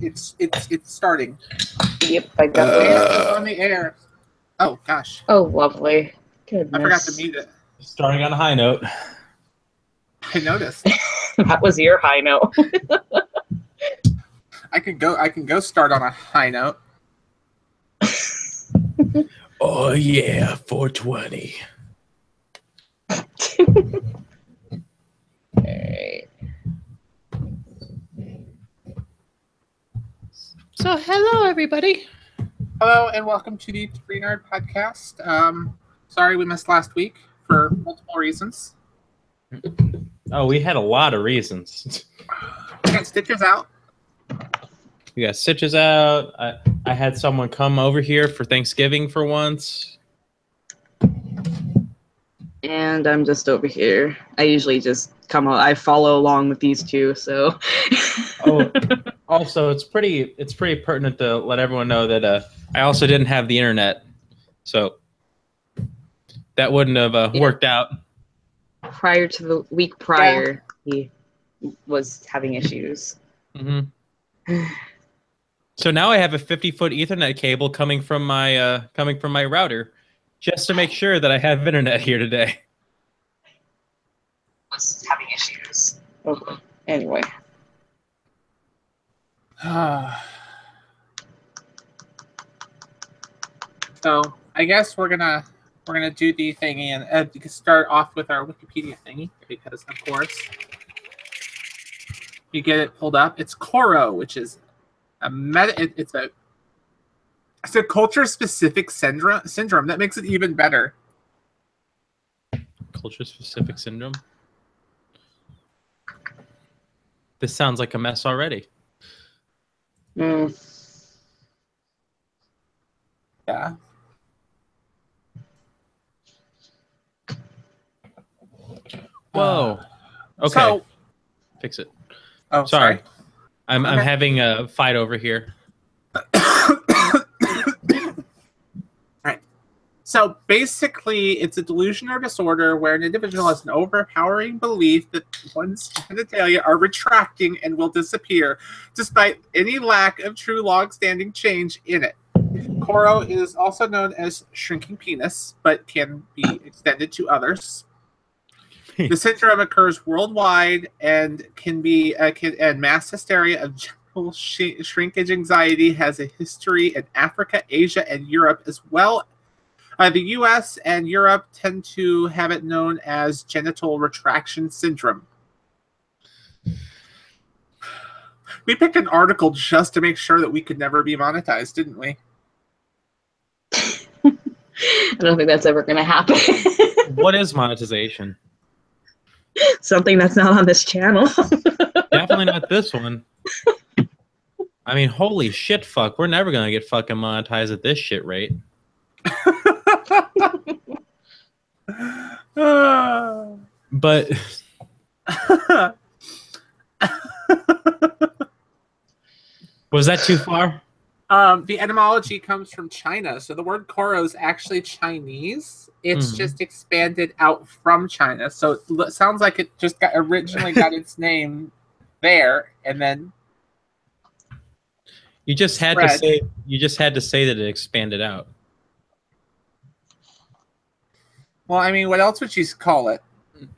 It's starting. Yep, I got It's on the air. Oh gosh. Oh, lovely. Goodness. I forgot to mute it. Starting on a high note. I noticed. That was your high note. I can go start on a high note. Oh yeah, 420. Alright. So hello everybody. Hello and welcome to the Three Nerd Podcast. Sorry we missed last week for multiple reasons. Oh, we had a lot of reasons. We got Stitches out. We got Stitches out. I had someone come over here for Thanksgiving for once. And I'm just over here. I usually just come out. I follow along with these two, so. Oh, also, it's pretty pertinent to let everyone know that I also didn't have the internet, so that wouldn't have worked out. Prior to the week prior, he was having issues. Mm-hmm. So now I have a 50-foot Ethernet cable coming from my router, just to make sure that I have internet here today. Was having issues. Okay. Anyway. So I guess we're gonna do the thingy and start off with our Wikipedia thingy because of course you get it pulled up. It's Koro, which is it's a culture-specific syndrome that makes it even better. Culture-specific syndrome? This sounds like a mess already. Yeah. Whoa. Okay. So, fix it. Oh, sorry. sorry. I'm having a fight over here. Right. So basically, it's a delusion or disorder where an individual has an overpowering belief that one's genitalia are retracting and will disappear, despite any lack of true long-standing change in it. Koro is also known as shrinking penis, but can be extended to others. The syndrome occurs worldwide and can be and mass hysteria of general shrinkage anxiety has a history in Africa, Asia, and Europe as well. The U.S. and Europe tend to have it known as genital retraction syndrome. We picked an article just to make sure that we could never be monetized, didn't we? I don't think that's ever going to happen. What is monetization? Something that's not on this channel. Definitely not this one. I mean, holy shit, fuck. We're never going to get fucking monetized at this shit rate. But... was that too far? The etymology comes from China. So the word Koro is actually Chinese. It's just expanded out from China. So it sounds like it just originally got its name there, and then you just had to say that it expanded out. Well, I mean, what else would you call it?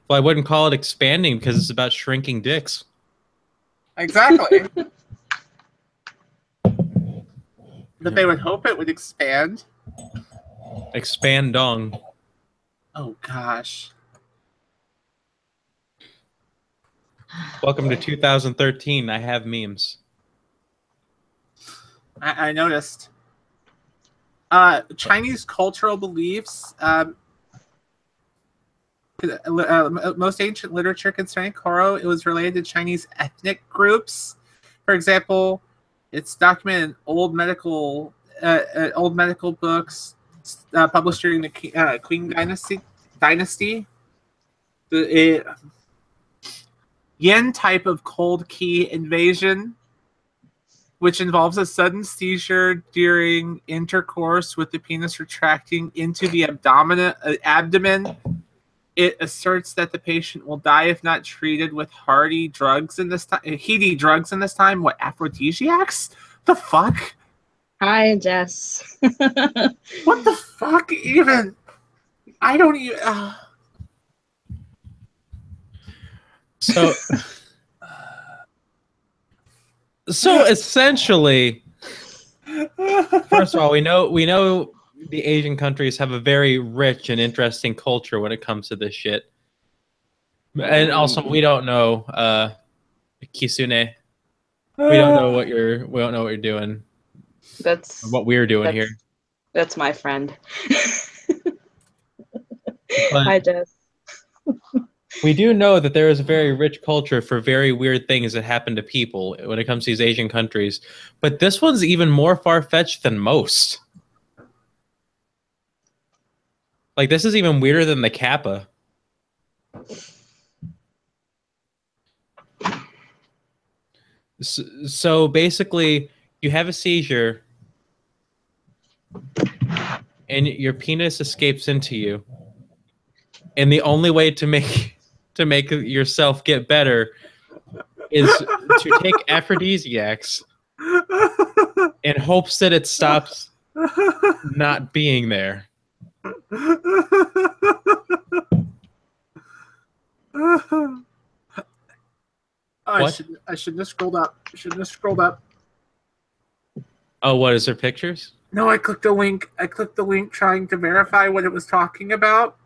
Well, I wouldn't call it expanding because it's about shrinking dicks. Exactly. But they would hope it would expand. Expand dong. Oh, gosh. Welcome to 2013. I have memes. I noticed. Chinese cultural beliefs. Most ancient literature concerning Koro, it was related to Chinese ethnic groups. For example, it's documented in old medical books published during the Qing dynasty. The Yin type of cold key invasion, which involves a sudden seizure during intercourse with the penis retracting into the abdomen. It asserts that the patient will die if not treated with heady drugs in this time. What, aphrodisiacs? The fuck? Hi, Jess. What the fuck even? I don't even... So essentially, first of all, we know the Asian countries have a very rich and interesting culture when it comes to this shit. And also, we don't know Kisune. We don't know what you're doing. That's what we're doing here. That's my friend. But Hi, Jess. we do know that there is a very rich culture for very weird things that happen to people when it comes to these Asian countries. But this one's even more far-fetched than most. Like, this is even weirder than the Kappa. So basically, you have a seizure, and your penis escapes into you. And the only way to make yourself get better is to take aphrodisiacs in hopes that it stops not being there. I shouldn't have scrolled up. Oh, what is there pictures? No, I clicked the link. Trying to verify what it was talking about.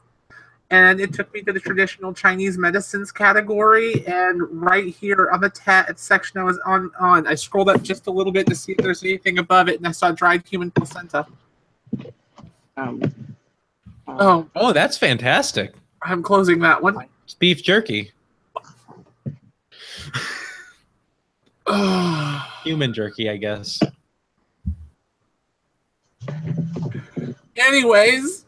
And it took me to the traditional Chinese medicines category. And right here on the section I was on, I scrolled up just a little bit to see if there's anything above it, and I saw dried human placenta. Oh, that's fantastic. I'm closing that one. It's beef jerky. Human jerky, I guess. Anyways,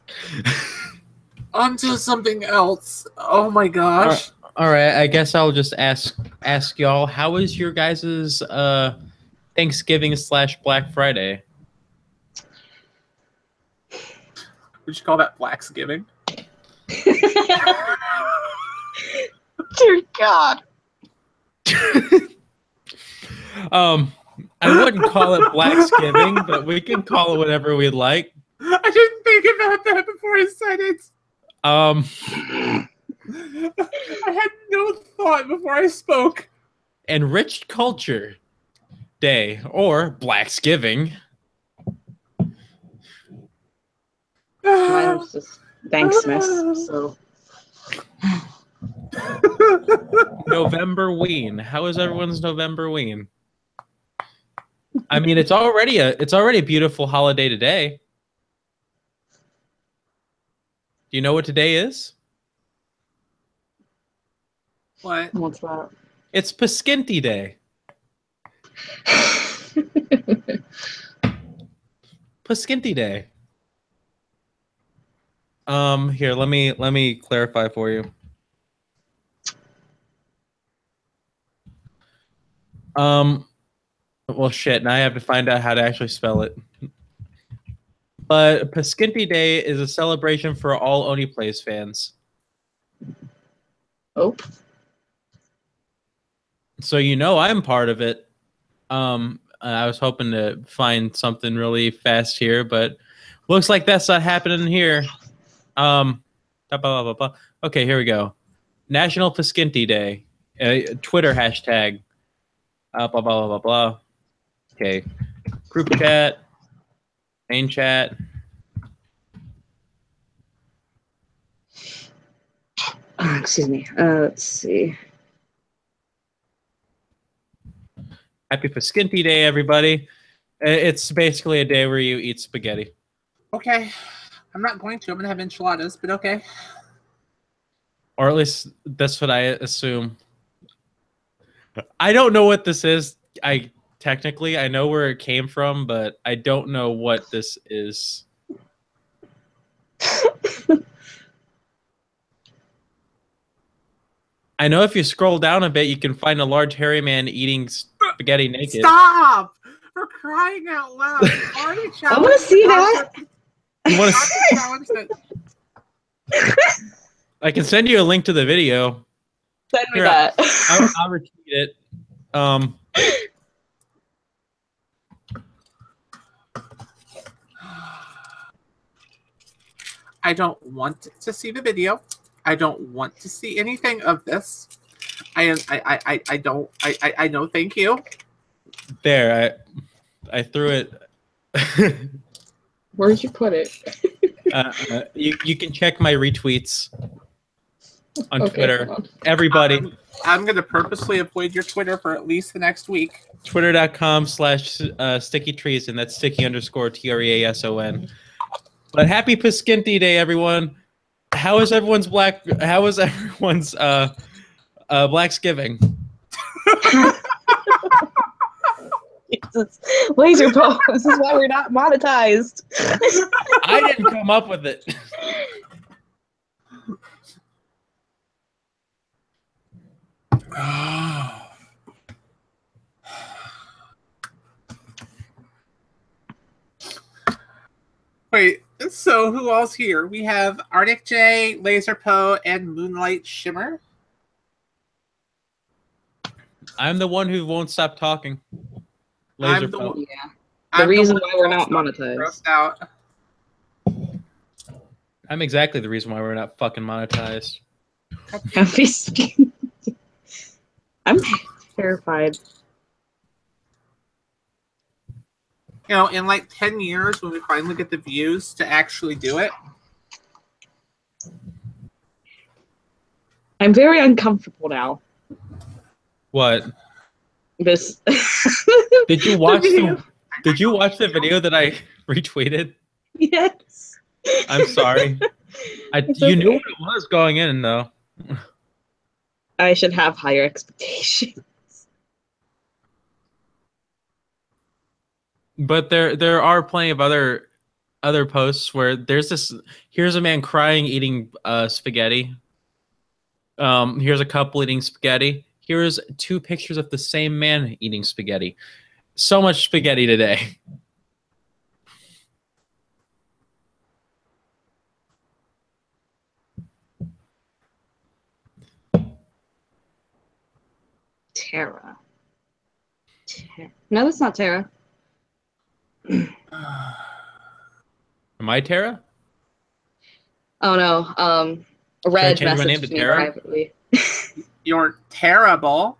on to something else. Oh my gosh. All right, I guess I'll just ask y'all, how was your guys' Thanksgiving / Black Friday? Would you call that Blacksgiving? Dear God. I wouldn't call it Blacksgiving, but we can call it whatever we'd like. I didn't think about that before I said it. I had no thought before I spoke. Enriched Culture Day, or Blacksgiving. Mine was just Thanksmas, so. November Ween. How is everyone's November Ween? I mean, it's already a beautiful holiday today. Do you know what today is? What? What's that? It's Paskinti Day. Paskinti Day. Here, let me clarify for you. Well, shit. Now I have to find out how to actually spell it. But Paskinti Day is a celebration for all Oni Plays fans. Oh. So you know I'm part of it. I was hoping to find something really fast here, but looks like that's not happening here. Okay, here we go. National Paskinti Day. Twitter hashtag. Blah, blah, blah, blah, blah. Okay. Group chat. Main chat. Excuse me. Let's see. Happy Paskinti Day, everybody. It's basically a day where you eat spaghetti. Okay. I'm not going to. I'm going to have enchiladas, but okay. Or at least that's what I assume. I don't know what this is. I know where it came from, but I don't know what this is. I know if you scroll down a bit, you can find a large hairy man eating spaghetti naked. Stop! For crying out loud. I want to see that. You want to? I can send you a link to the video. Send me Here, that. I'll retweet it. I don't want to see the video. I don't want to see anything of this. I don't. I know. Thank you. There, I threw it. Where'd you put it? You can check my retweets on Okay, Twitter. hold on. Everybody, I'm going to purposely avoid your Twitter for at least the next week. Twitter.com/sticky and that's sticky_TREASON. But happy Paskinti Day, everyone. How is everyone's Blacksgiving? Jesus. Lazrpo. This is why we're not monetized. I didn't come up with it. Wait, so who else here? We have ArticJay, Lazrpo, and Moonlight Shimmer. I'm the one who won't stop talking. I'm Lazrpo. Yeah. I'm The reason one why we're not who's monetized. grossed out. I'm exactly the reason why we're not fucking monetized. Happy skin. I'm terrified. You know, in like 10 years, when we finally get the views to actually do it, I'm very uncomfortable now. What? This. Did you watch video. Did you watch the video that I retweeted? Yes. I'm sorry. It's You knew okay. what it was going in, though. I should have higher expectations. But there are plenty of other posts where there's this. Here's a man crying eating spaghetti. Here's a couple eating spaghetti. Here's 2 pictures of the same man eating spaghetti. So much spaghetti today. Tara. No, that's not Tara. Am I Tara? Oh no. I Red change my name messaged to me Tara? privately. you're terrible.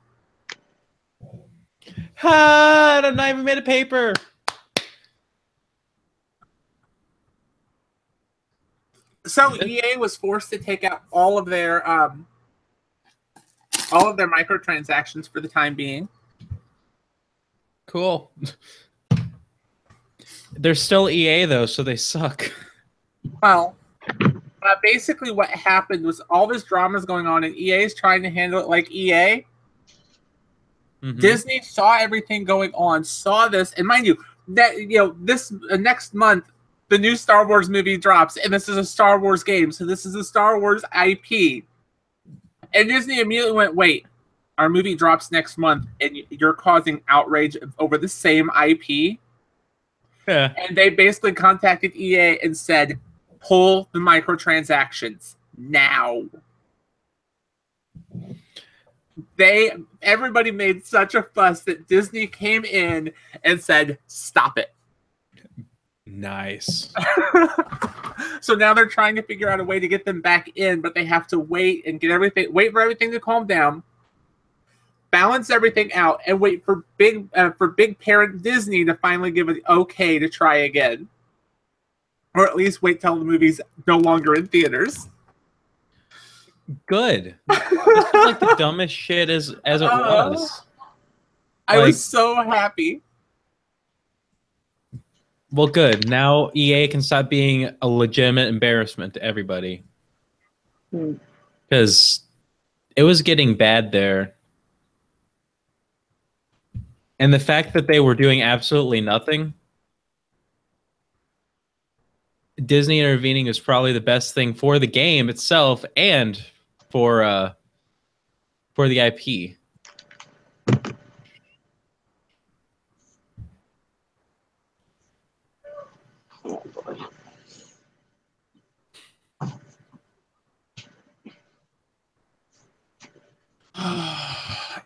Ha! I not even made a paper. So EA was forced to take out all of their microtransactions for the time being. Cool. They're still EA though, so they suck. Well, basically what happened was all this drama is going on, and EA is trying to handle it like EA. Mhm. Disney saw everything going on, saw this, and mind you, that this next month the new Star Wars movie drops, and this is a Star Wars game, so this is a Star Wars IP. And Disney immediately went, "Wait, our movie drops next month, and you're causing outrage over the same IP." Yeah. And they basically contacted EA and said, "Pull the microtransactions now." Everybody made such a fuss that Disney came in and said, "Stop it." Nice. So now they're trying to figure out a way to get them back in, but they have to wait for everything to calm down, balance everything out, and wait for big parent Disney to finally give it okay to try again, or at least wait till the movie's no longer in theaters. Good. This is like the dumbest shit as it was. I was so happy. Well, good. Now EA can stop being a legitimate embarrassment to everybody. Because it was getting bad there. And the fact that they were doing absolutely nothing, Disney intervening is probably the best thing for the game itself and for the IP.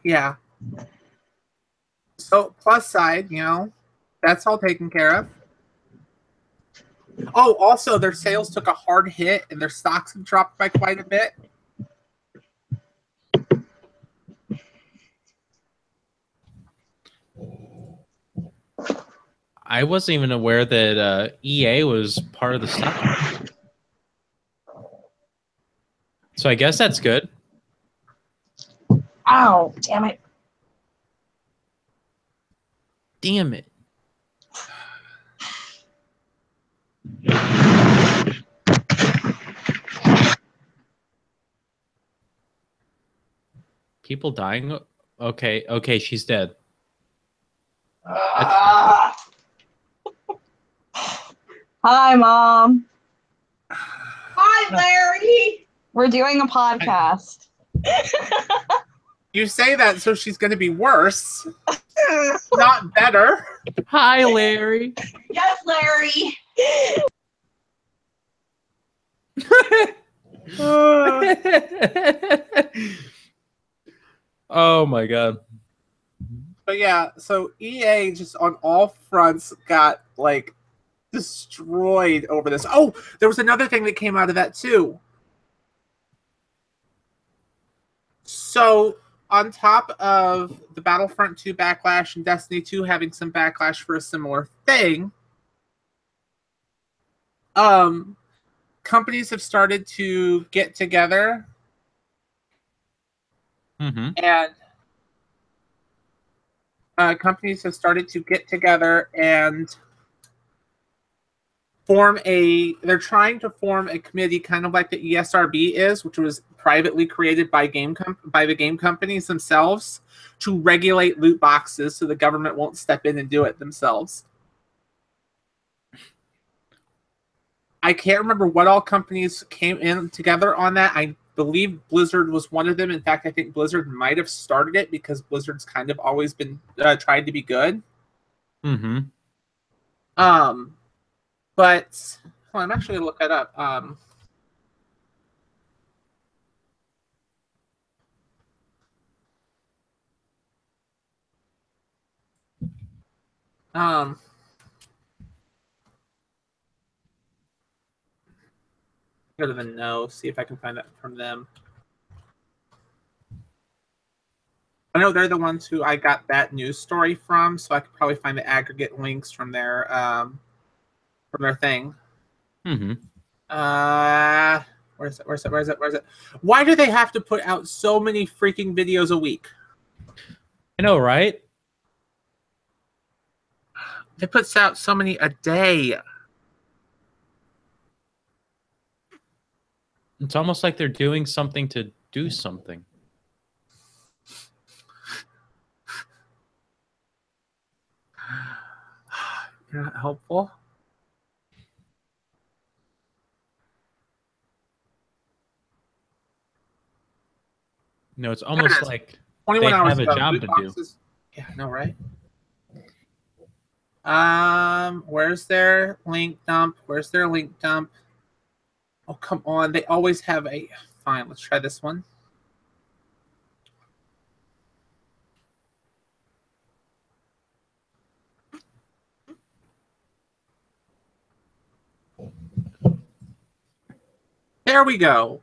Yeah. So plus side, you know, that's all taken care of. Oh, also their sales took a hard hit and their stocks have dropped by quite a bit. I wasn't even aware that EA was part of the stock market. So I guess that's good. Ow, damn it. Damn it. People dying? Okay, okay, she's dead. Hi, Mom. Hi, Larry. We're doing a podcast. You say that so she's going to be worse, not better. Hi, Larry. Yes, Larry. Oh my god. But yeah, so EA just on all fronts got like destroyed over this. Oh, there was another thing that came out of that too. So on top of the Battlefront 2 backlash and Destiny 2 having some backlash for a similar thing, companies have started to get together and they're trying to form a committee kind of like the ESRB is, which was privately created by the game companies themselves to regulate loot boxes so the government won't step in and do it themselves. I can't remember what all companies came in together on that. I believe Blizzard was one of them. In fact, I think Blizzard might have started it because Blizzard's kind of always been tried to be good. But hold on, I'm actually gonna look that up. Go to the no, see if I can find that from them. I know they're the ones who I got that news story from, so I could probably find the aggregate links from their thing. Where's it? Why do they have to put out so many freaking videos a week? I know, right? They put out so many a day. It's almost like they're doing something to do something. You're not helpful. No, it's almost like 21 they hours have a ago, job loot to boxes. Yeah, I know, right? Where's their link dump? Where's their link dump? Oh, come on. They always have a... Fine, let's try this one. There we go.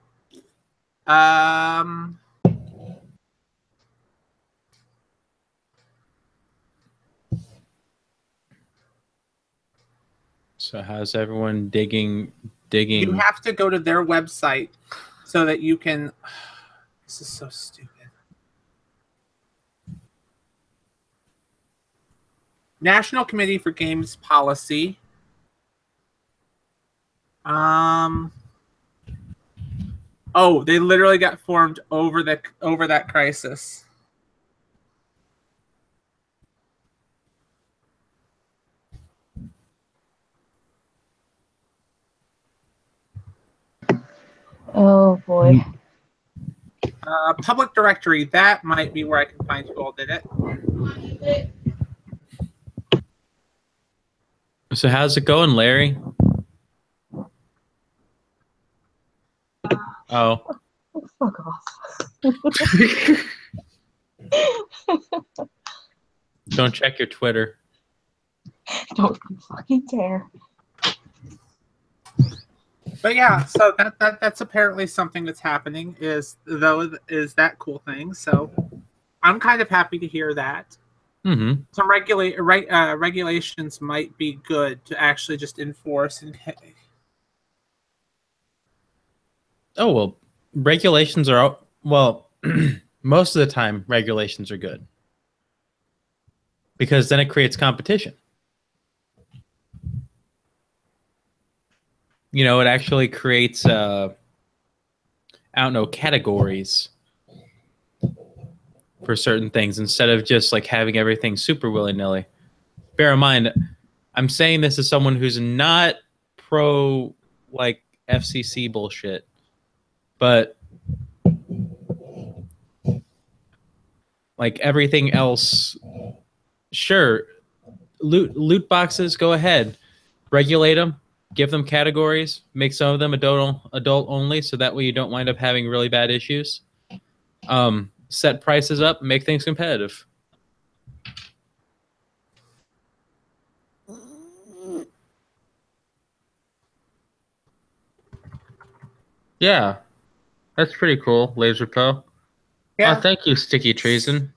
So how's everyone digging? You have to go to their website so that you can... This is so stupid. National Committee for Games Policy. Oh, they literally got formed over that crisis. Oh boy. Public directory. That might be where I can find who all did it. So how's it going, Larry? Oh. Fuck off. Don't check your Twitter. Don't fucking dare. But yeah, so that's apparently something that's happening. Is that cool thing? So I'm kind of happy to hear that. Mm-hmm. Some regulations might be good to actually just enforce and. Oh, well, regulations are, well, most of the time, regulations are good. Because then it creates competition. You know, it actually creates, I don't know, categories for certain things instead of just like having everything super willy-nilly. Bear in mind, I'm saying this as someone who's not pro, like, FCC bullshit. But like everything else, sure, loot boxes, go ahead, regulate them, give them categories, make some of them adult only, so that way you don't wind up having really bad issues. Set prices up, make things competitive. Yeah, that's pretty cool, Lazrpo. Yeah. Oh, thank you, Sticky Treason.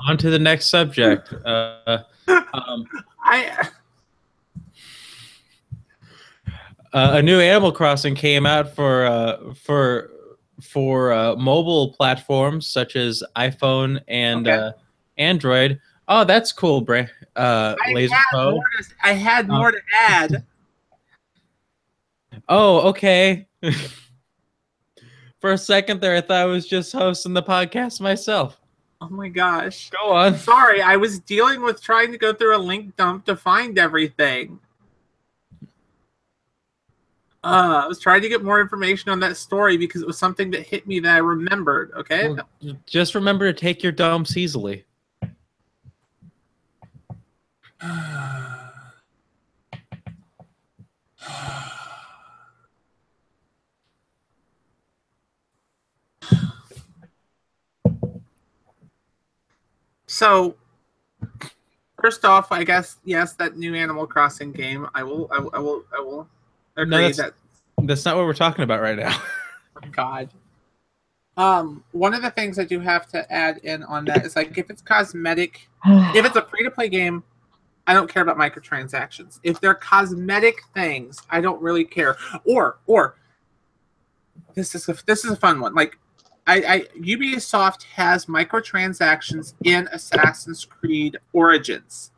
On to the next subject. A new Animal Crossing came out for mobile platforms such as iPhone and Android. Oh, that's cool, Lazrpo. I had more to add. Oh, okay. For a second there, I thought I was just hosting the podcast myself. Oh my gosh. Go on. Sorry, I was dealing with trying to go through a link dump to find everything. I was trying to get more information on that story because it was something that hit me that I remembered, okay? Well, just remember to take your dumps easily. So, first off, I guess yes, that new Animal Crossing game. I will agree that's not what we're talking about right now. God. One of the things I do have to add in on that is like if it's cosmetic, if it's a free-to-play game, I don't care about microtransactions. If they're cosmetic things, I don't really care. Or this is a fun one. Like Ubisoft has microtransactions in Assassin's Creed Origins,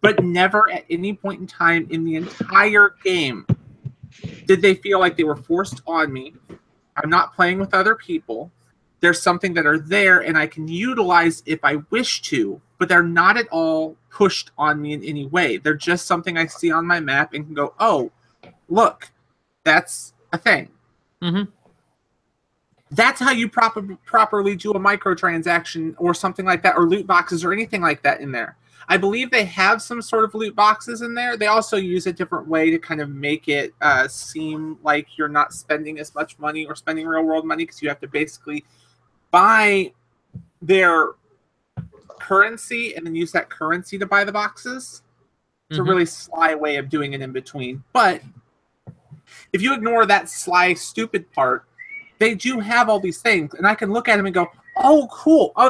but never at any point in time in the entire game did they feel like they were forced on me. I'm not playing with other people. There's something that are there and I can utilize if I wish to, but they're not at all pushed on me in any way. They're just something I see on my map and can go, oh, look, that's a thing. Mm-hmm. That's how you properly do a microtransaction or something like that, or loot boxes or anything like that in there. I believe they have some sort of loot boxes in there. They also use a different way to kind of make it seem like you're not spending as much money or spending real world money because you have to basically buy their currency and then use that currency to buy the boxes. It's a really sly way of doing it in between. But if you ignore that sly, stupid part, they do have all these things, and I can look at them and go, "Oh, cool! Oh,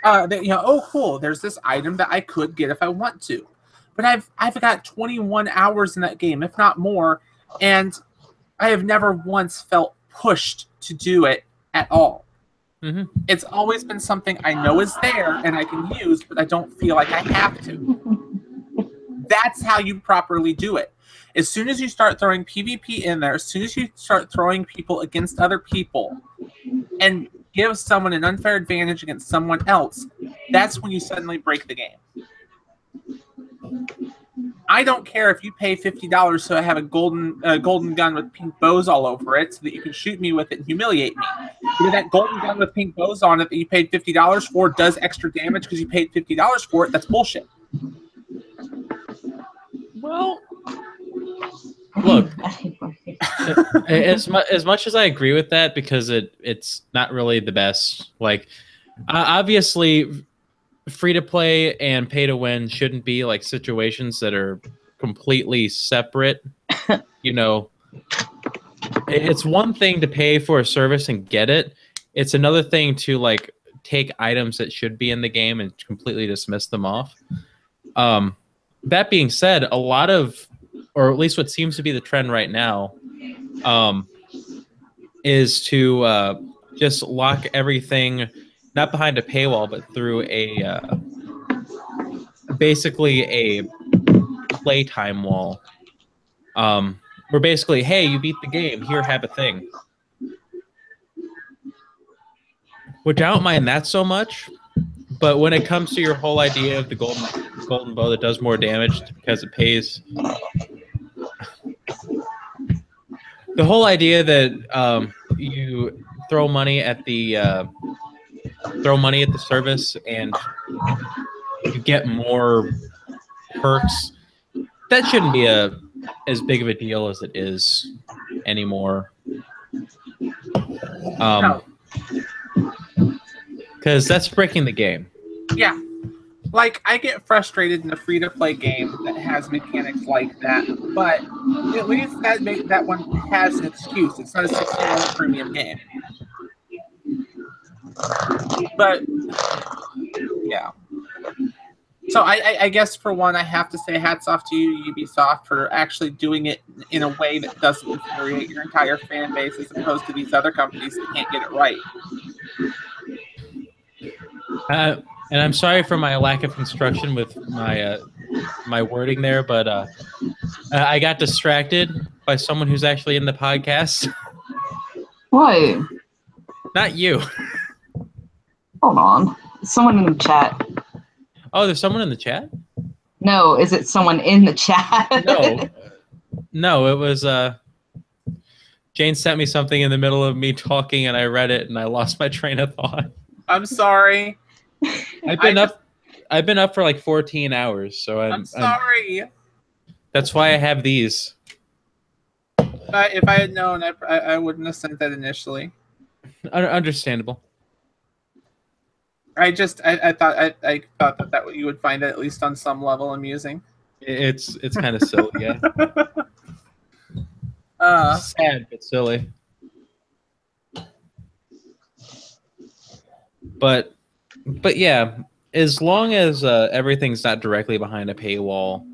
oh, cool! There's this item that I could get if I want to." But I've got 21 hours in that game, if not more, and I have never once felt pushed to do it at all. Mm-hmm. It's always been something I know is there and I can use, but I don't feel like I have to. That's how you properly do it. As soon as you start throwing PvP in there, as soon as you start throwing people against other people and give someone an unfair advantage against someone else, that's when you suddenly break the game. I don't care if you pay $50 so I have a golden gun with pink bows all over it so that you can shoot me with it and humiliate me. But if that golden gun with pink bows on it that you paid $50 for does extra damage because you paid $50 for it, that's bullshit. Well, Look, as much as I agree with that, because it's not really the best. Like, obviously, free to play and pay to win shouldn't be like situations that are completely separate. You know, it's one thing to pay for a service and get it. It's another thing to like take items that should be in the game and completely dismiss them off. That being said, a lot of, or at least what seems to be the trend right now, is to just lock everything not behind a paywall, but through a basically a playtime wall. Where basically, hey, you beat the game, here, have a thing. Which I don't mind that so much, but when it comes to your whole idea of the golden bow that does more damage because it pays, the whole idea that you throw money at the service and you get more perks, that shouldn't be as big of a deal as it is anymore. Because that's breaking the game. Yeah. Like, I get frustrated in a free-to-play game that has mechanics like that, but at least that one has an excuse. It's not a $60 premium game. But, yeah. So I guess, for one, I have to say hats off to you, Ubisoft, for actually doing it in a way that doesn't infuriate your entire fan base, as opposed to these other companies that can't get it right. And I'm sorry for my lack of construction with my my wording there, but I got distracted by someone who's actually in the podcast. What? Not you. Hold on. Someone in the chat. Oh, there's someone in the chat? No, is it someone in the chat? No, it was Jane sent me something in the middle of me talking, and I read it, and I lost my train of thought. I'm sorry. I've been up for like 14 hours, so I'm sorry. That's why I have these. If I had known, I wouldn't have sent that initially. Understandable. I thought that you would find it at least on some level amusing. It's kind of silly, yeah. Sad but silly. But yeah, as long as everything's not directly behind a paywall,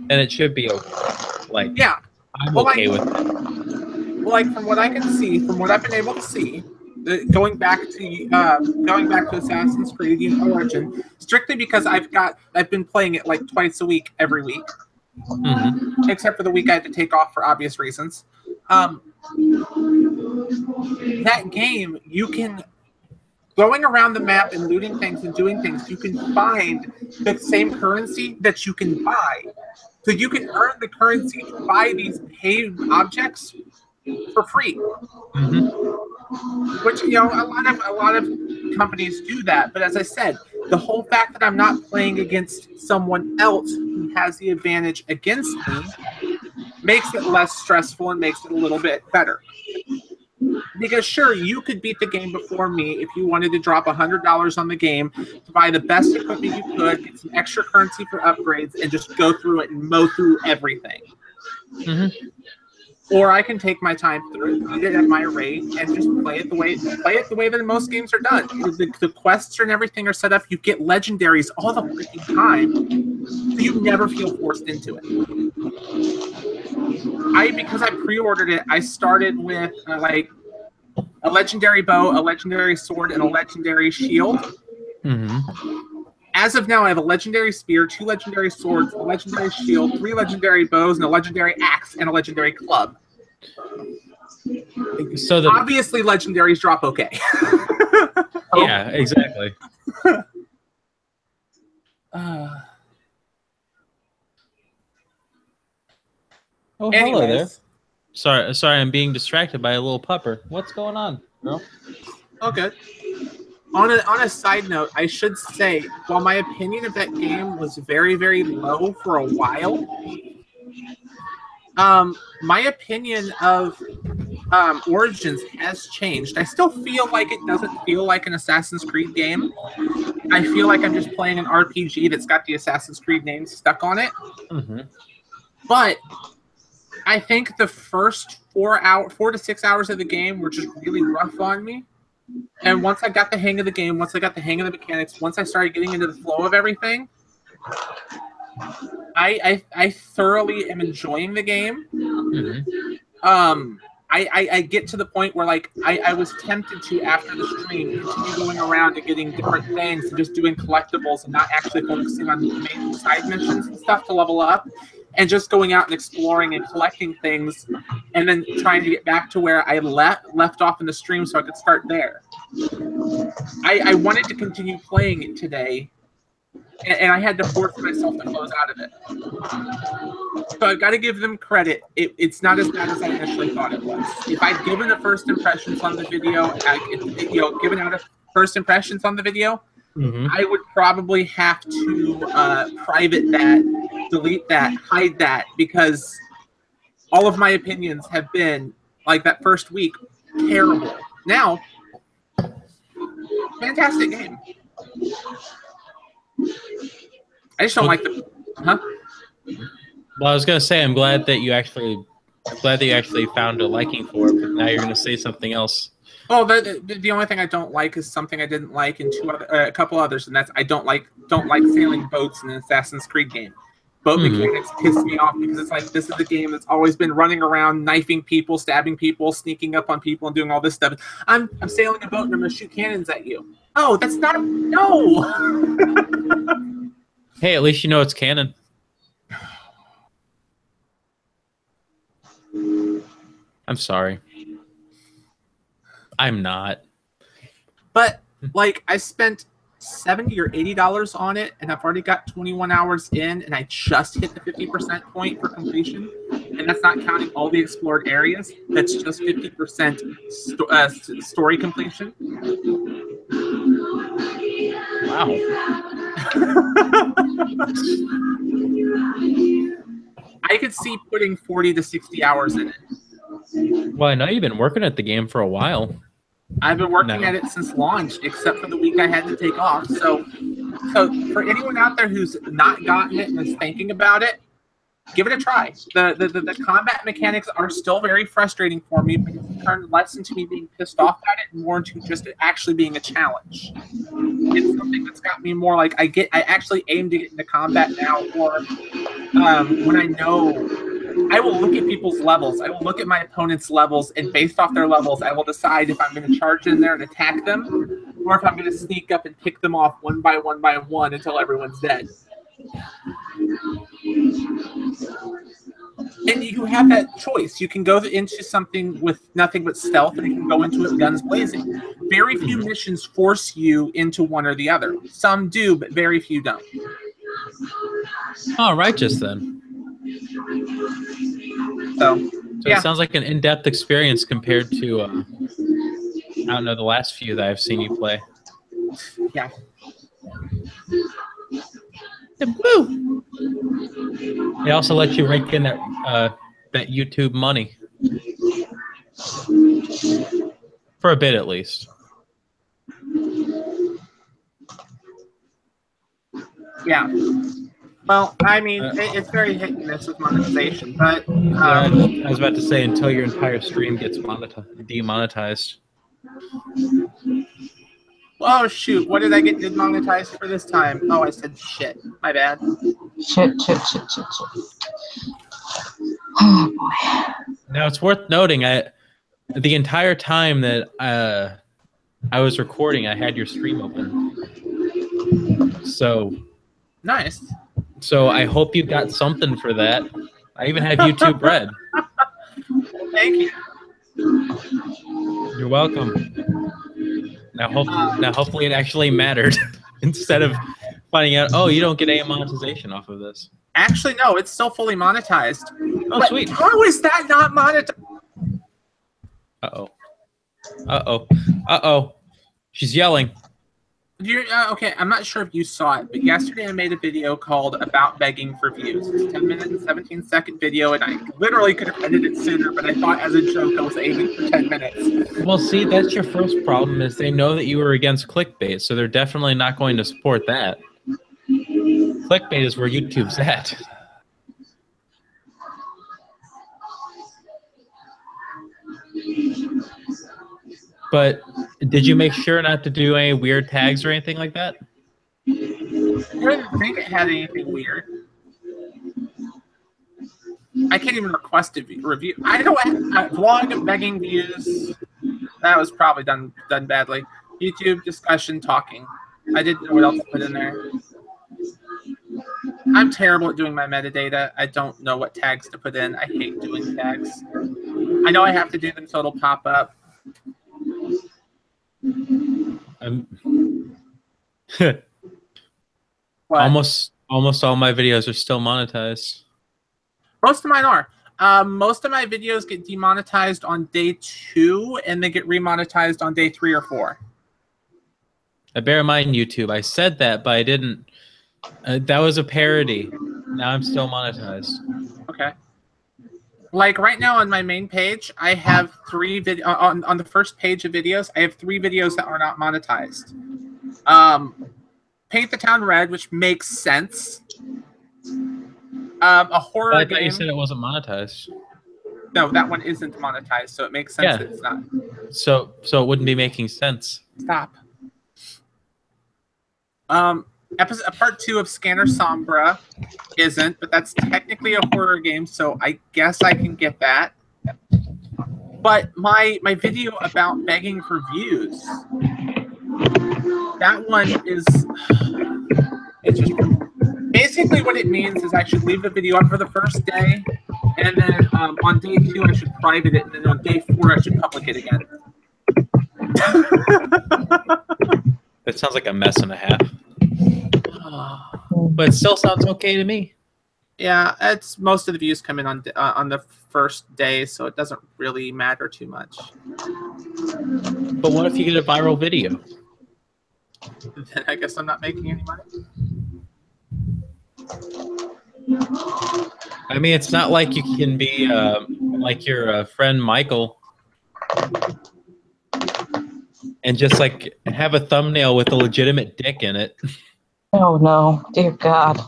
then it should be okay. Like, yeah, I'm okay with it. Well, like, from what I can see, from what I've been able to see, going back to Assassin's Creed Origin, strictly because I've been playing it like twice a week, every week, except for the week I had to take off for obvious reasons. That game, you can, going around the map and looting things and doing things, you can find the same currency that you can buy. So you can earn the currency to buy these paid objects for free. Which, you know, a lot of companies do that. But as I said, the whole fact that I'm not playing against someone else who has the advantage against me makes it less stressful and makes it a little bit better. Because sure, you could beat the game before me if you wanted to drop $100 on the game to buy the best equipment you could, get some extra currency for upgrades, and just go through it and mow through everything. Or I can take my time through it, beat it at my rate, and just play it the way that most games are done. The quests and everything are set up. You get legendaries all the freaking time, so you never feel forced into it. Because I pre-ordered it, I started with like a legendary bow, a legendary sword, and a legendary shield. As of now, I have a legendary spear, 2 legendary swords, a legendary shield, 3 legendary bows, and a legendary axe, and a legendary club. So obviously, legendaries drop okay. Yeah, exactly. Oh, hello there. Sorry, I'm being distracted by a little pupper. What's going on, girl? Oh, good. On a side note, I should say, while my opinion of that game was very, very low for a while, My opinion of Origins has changed. I still feel like it doesn't feel like an Assassin's Creed game. I feel like I'm just playing an RPG that's got the Assassin's Creed name stuck on it. Mm-hmm. But I think the first 4 to 6 hours of the game were just really rough on me. And once I got the hang of the game, once I got the hang of the mechanics, once I started getting into the flow of everything, I thoroughly am enjoying the game. Mm-hmm. I get to the point where like I was tempted to, after the stream, continue going around and getting different things and just doing collectibles and not actually focusing on main side missions and stuff to level up, and just going out and exploring and collecting things, and then trying to get back to where I left off in the stream so I could start there. I wanted to continue playing it today, and I had to force myself to close out of it. So I've got to give them credit. It's not as bad as I initially thought it was. If I'd given the first impressions on the video, given out first impressions on the video, Mm-hmm. I would probably have to private that, delete that, hide that, because all of my opinions have been, like that first week, terrible. Now, fantastic game. I just don't like the... Huh? Well, I was gonna say I'm glad that you actually found a liking for it, but now you're gonna say something else. Oh, the only thing I don't like is something I didn't like in a couple others, and that's I don't like sailing boats in an Assassin's Creed game. Boat mechanics piss me off because it's like, this is a game that's always been running around, knifing people, stabbing people, sneaking up on people, and doing all this stuff. I'm sailing a boat and I'm gonna shoot cannons at you. Oh, that's not no. Hey, at least you know it's canon. I'm sorry. I'm not. But like, I spent $70 or $80 on it, and I've already got 21 hours in, and I just hit the 50% point for completion, and that's not counting all the explored areas. That's just 50% story completion. Wow. I could see putting 40 to 60 hours in it. Well, I know you've been working at the game for a while. I've been working at it since launch, except for the week I had to take off. So for anyone out there who's not gotten it and is thinking about it, give it a try. The combat mechanics are still very frustrating for me, but it's turned less into me being pissed off at it and more into just it actually being a challenge. It's something that's got me more like, I actually aim to get into combat now, or when I know, I will look at people's levels. I will look at my opponent's levels, and based off their levels, I will decide if I'm going to charge in there and attack them, or if I'm going to sneak up and pick them off one by one until everyone's dead. And you have that choice. You can go into something with nothing but stealth, and you can go into it guns blazing. Very few missions force you into one or the other. Some do, but very few don't. Oh, righteous then. So yeah. It sounds like an in-depth experience compared to, I don't know, the last few that I've seen you play. Yeah. Woo! They also let you rake in that YouTube money. For a bit, at least. Yeah. Well, I mean, it's very hit and miss with monetization, but... I was about to say, until your entire stream gets demonetized. Oh, shoot. What did I get demonetized for this time? Oh, I said shit. My bad. Shit. Oh, boy. Now, it's worth noting, the entire time that I was recording, I had your stream open. So... Nice. So I hope you got something for that. I even have YouTube Red. Thank you. You're welcome. Now hopefully it actually mattered instead of finding out, oh, you don't get any monetization off of this. Actually, no, it's still fully monetized. Oh, but sweet. How is that not monetized? Uh-oh. Uh-oh. Uh-oh. She's yelling. Okay, I'm not sure if you saw it, but yesterday I made a video called About Begging for Views. It's a 10-minute and 17-second video, and I literally could have ended it sooner, but I thought as a joke I was aiming for 10 minutes. Well, see, that's your first problem is they know that you were against clickbait, so they're definitely not going to support that. Clickbait is where YouTube's at. But did you make sure not to do any weird tags or anything like that? I didn't think it had anything weird. I can't even request a review. I don't have a vlog begging views. That was probably done badly. YouTube discussion talking. I didn't know what else to put in there. I'm terrible at doing my metadata. I don't know what tags to put in. I hate doing tags. I know I have to do them so it'll pop up. Almost all my videos are still monetized. Most of mine are. Most of my videos get demonetized on day 2, and they get remonetized on day 3 or 4. I bear in mind YouTube. I said that, but I didn't. That was a parody. Now I'm still monetized. Okay. Like right now on my main page, I have 3 on the first page of videos. I have 3 videos that are not monetized. Paint the Town Red, which makes sense. A horror I game. thought you said it wasn't monetized. No, that one isn't monetized, so it makes sense that it's not. So it wouldn't be making sense. Stop. Part 2 of Scanner Sombra isn't, but that's technically a horror game, so I guess I can get that. But my video about begging for views, that one is, it's just, basically what it means is I should leave the video up for the first day, and then on day 2 I should private it, and then on day 4 I should public it again. That sounds like a mess and a half. But it still sounds okay to me. Yeah, it's most of the views come in on the first day, so it doesn't really matter too much. But what if you get a viral video? Then I guess I'm not making any money. I mean, it's not like you can be like your friend Michael and just like have a thumbnail with a legitimate dick in it. Oh no, dear God.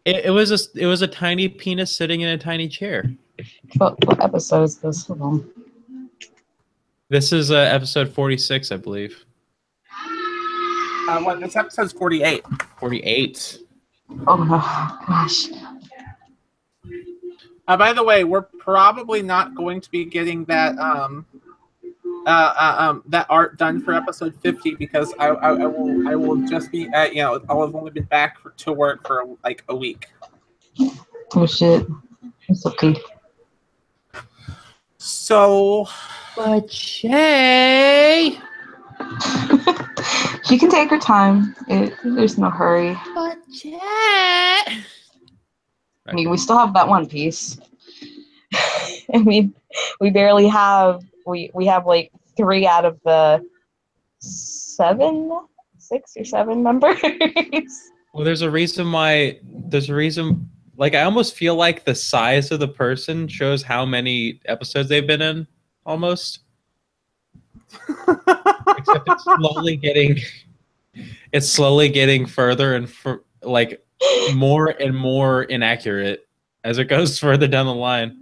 It was a tiny penis sitting in a tiny chair. What episode is this? Hold on. This is episode 46, I believe. This episode's 48. 48. Oh no, gosh. By the way, we're probably not going to be getting that that art done for episode 50 because I will just be I'll have only been back to work for like a week. Oh shit. It's okay. So, But Shay. She can take her time. There's no hurry. But Shay. I mean, we still have that one piece. I mean, we barely have. We have like 3 out of the 6 or 7 members. Well, there's a reason why. There's a reason. Like, I almost feel like the size of the person shows how many episodes they've been in, almost. Except it's slowly getting further and like more and more inaccurate as it goes further down the line.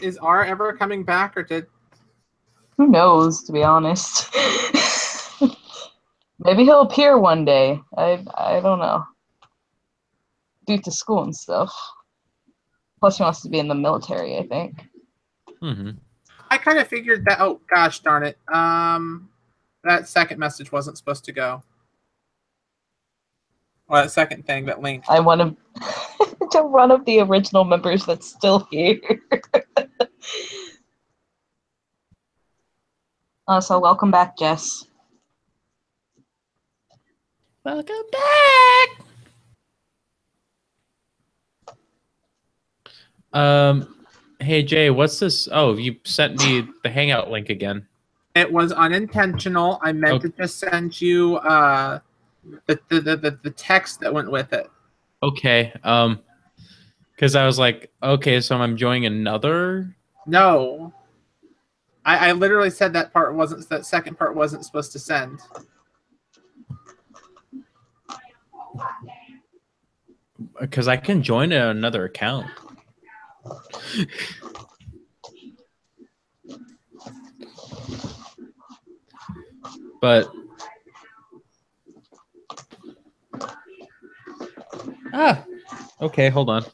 is R ever coming back, or did? Who knows, to be honest. Maybe he'll appear one day. I don't know. Due to school and stuff. Plus, he wants to be in the military, I think. Mm-hmm. I kind of figured that. Oh gosh, darn it! That second message wasn't supposed to go. Well, that second thing, that link. I want to one of the original members that's still here. So welcome back, Jess. Welcome back. Hey Jay, what's this? Oh, you sent me the Hangout link again. It was unintentional. I meant to just send you the text that went with it. Okay. Because I was like, okay, so I'm joining another. No. I literally said that second part wasn't supposed to send. Because I can join another account. But okay, hold on.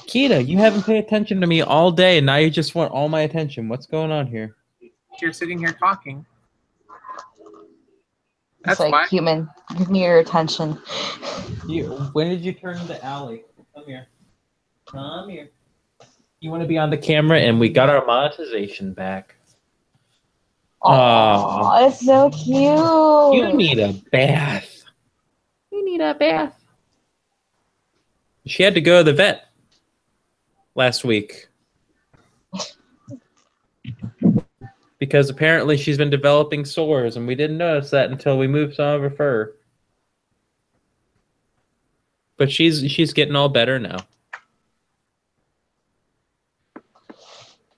Kita, you haven't paid attention to me all day, and now you just want all my attention. What's going on here? You're sitting here talking. That's it's like, why. human, give me your attention. When did you turn into Allie? Come here. Come here. You want to be on the camera, and we got our monetization back. Oh, it's so cute. You need a bath. You need a bath. She had to go to the vet last week. Because apparently she's been developing sores, and we didn't notice that until we moved some of her fur. But she's getting all better now.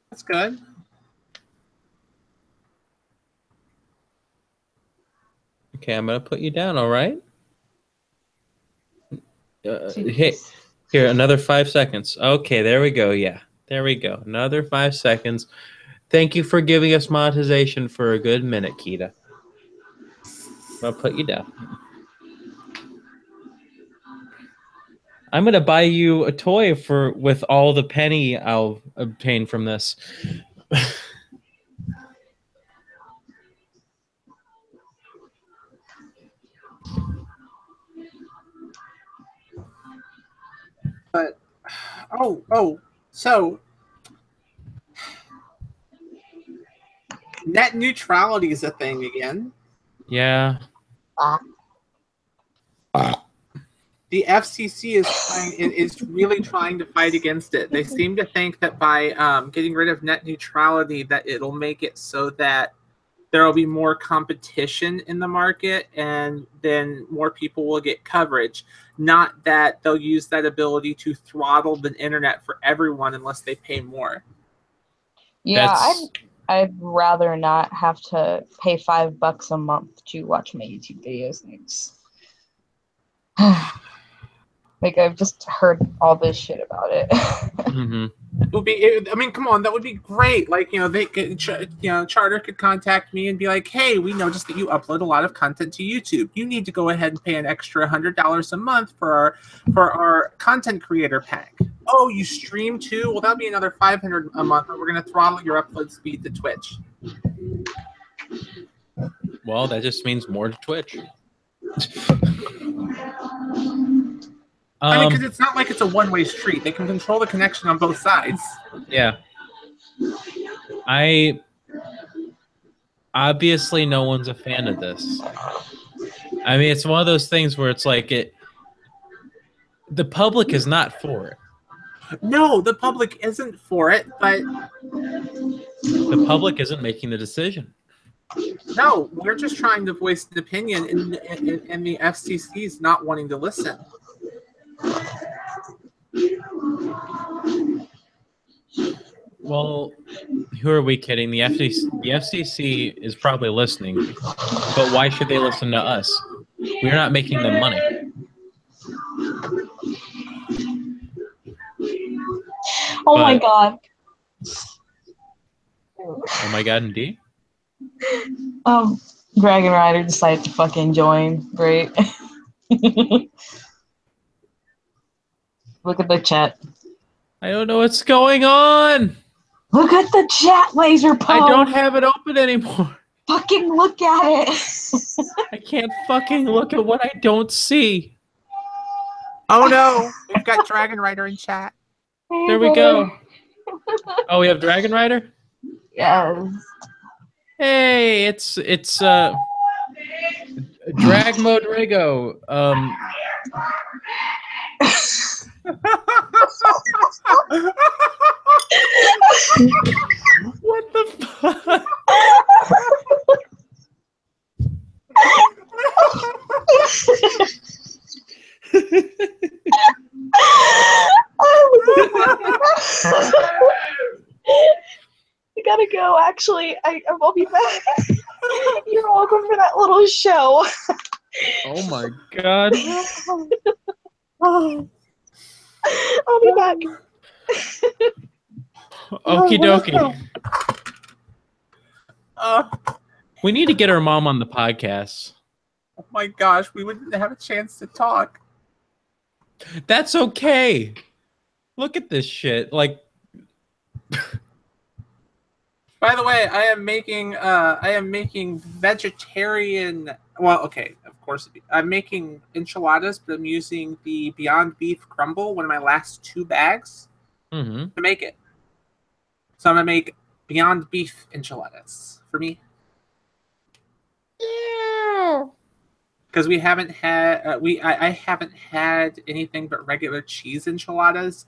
That's good. Okay, I'm gonna put you down. All right. Hey, here, another 5 seconds. Okay, there we go. Yeah, there we go. Another 5 seconds. Thank you for giving us monetization for a good minute, Kita. I'll put you down. I'm gonna buy you a toy with all the penny I'll obtain from this. But so net neutrality is a thing again. Yeah. The FCC is really trying to fight against it. They seem to think that by getting rid of net neutrality, that it'll make it so that there will be more competition in the market, and then more people will get coverage. Not that they'll use that ability to throttle the internet for everyone unless they pay more. Yeah, I'd rather not have to pay $5 a month to watch my YouTube videos. Thanks. Like, I've just heard all this shit about it. Mm-hmm. I mean, come on, that would be great. Like, they could, Charter could contact me and be like, "Hey, we noticed that you upload a lot of content to YouTube. You need to go ahead and pay an extra $100 a month for our content creator pack. Oh, you stream too? Well, that'll be another $500 a month. And we're gonna throttle your upload speed to Twitch." Well, that just means more to Twitch. I mean, because it's not like it's a one-way street. They can control the connection on both sides. Yeah. Obviously, no one's a fan of this. I mean, it's one of those things where it's like the public is not for it. No, the public isn't for it, but the public isn't making the decision. No, we're just trying to voice an opinion, and the FCC's not wanting to listen. Well, who are we kidding? The FCC is probably listening, but why should they listen to us? We're not making them money. Oh my god. Oh my god, indeed. Dragon Rider decided to fucking join. Great. Look at the chat. I don't know what's going on. Look at the chat, Lazrpo. I don't have it open anymore. Fucking look at it. I can't fucking look at what I don't see. Oh no, we've got Dragon Rider in chat. There we go. Oh, we have Dragon Rider? Yes. Hey, it's Drag Mode Rigo. What the fuck? I gotta go. Actually, I will be back. You're welcome for that little show. Oh my god. I'll be back. Okie dokie. Oh We need to get our mom on the podcast. my gosh, we wouldn't have a chance to talk. That's okay. Look at this shit. Like, By the way, I am making vegetarian. Well, okay, of course, I'm making enchiladas, but I'm using the Beyond Beef crumble, one of my last 2 bags, mm-hmm. to make it. So I'm gonna make Beyond Beef enchiladas for me. Yeah. Because we haven't had I haven't had anything but regular cheese enchiladas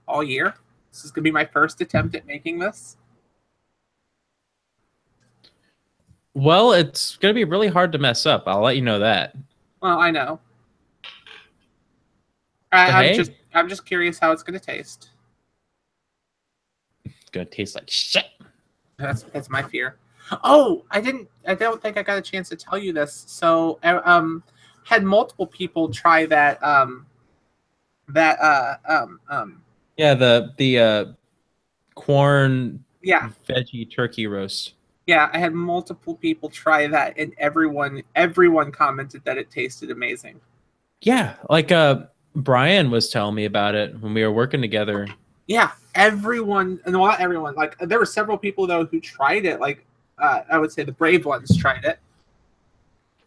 all year. This is gonna be my first attempt at making this. Well, it's gonna be really hard to mess up. I'll let you know that. Well, I know. But hey, I'm just curious how it's gonna taste. it's gonna taste like shit. That's my fear. Oh, I don't think I got a chance to tell you this. So, had multiple people try that. Yeah, the corn Yeah, veggie turkey roast. yeah. I had multiple people try that, and everyone commented that it tasted amazing. Yeah, like Brian was telling me about it when we were working together. Yeah, everyone, and well, not everyone. Like, there were several people though who tried it. Like, I would say the brave ones tried it,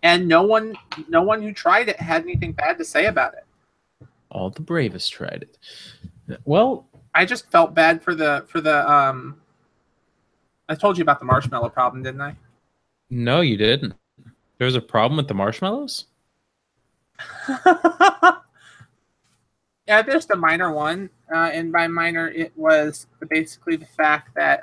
and no one who tried it had anything bad to say about it. All the bravest tried it. Well, I just felt bad for the I told you about the marshmallow problem, didn't I? no, you didn't. There was a problem with the marshmallows? Yeah, there's the minor one, and by minor it was basically the fact that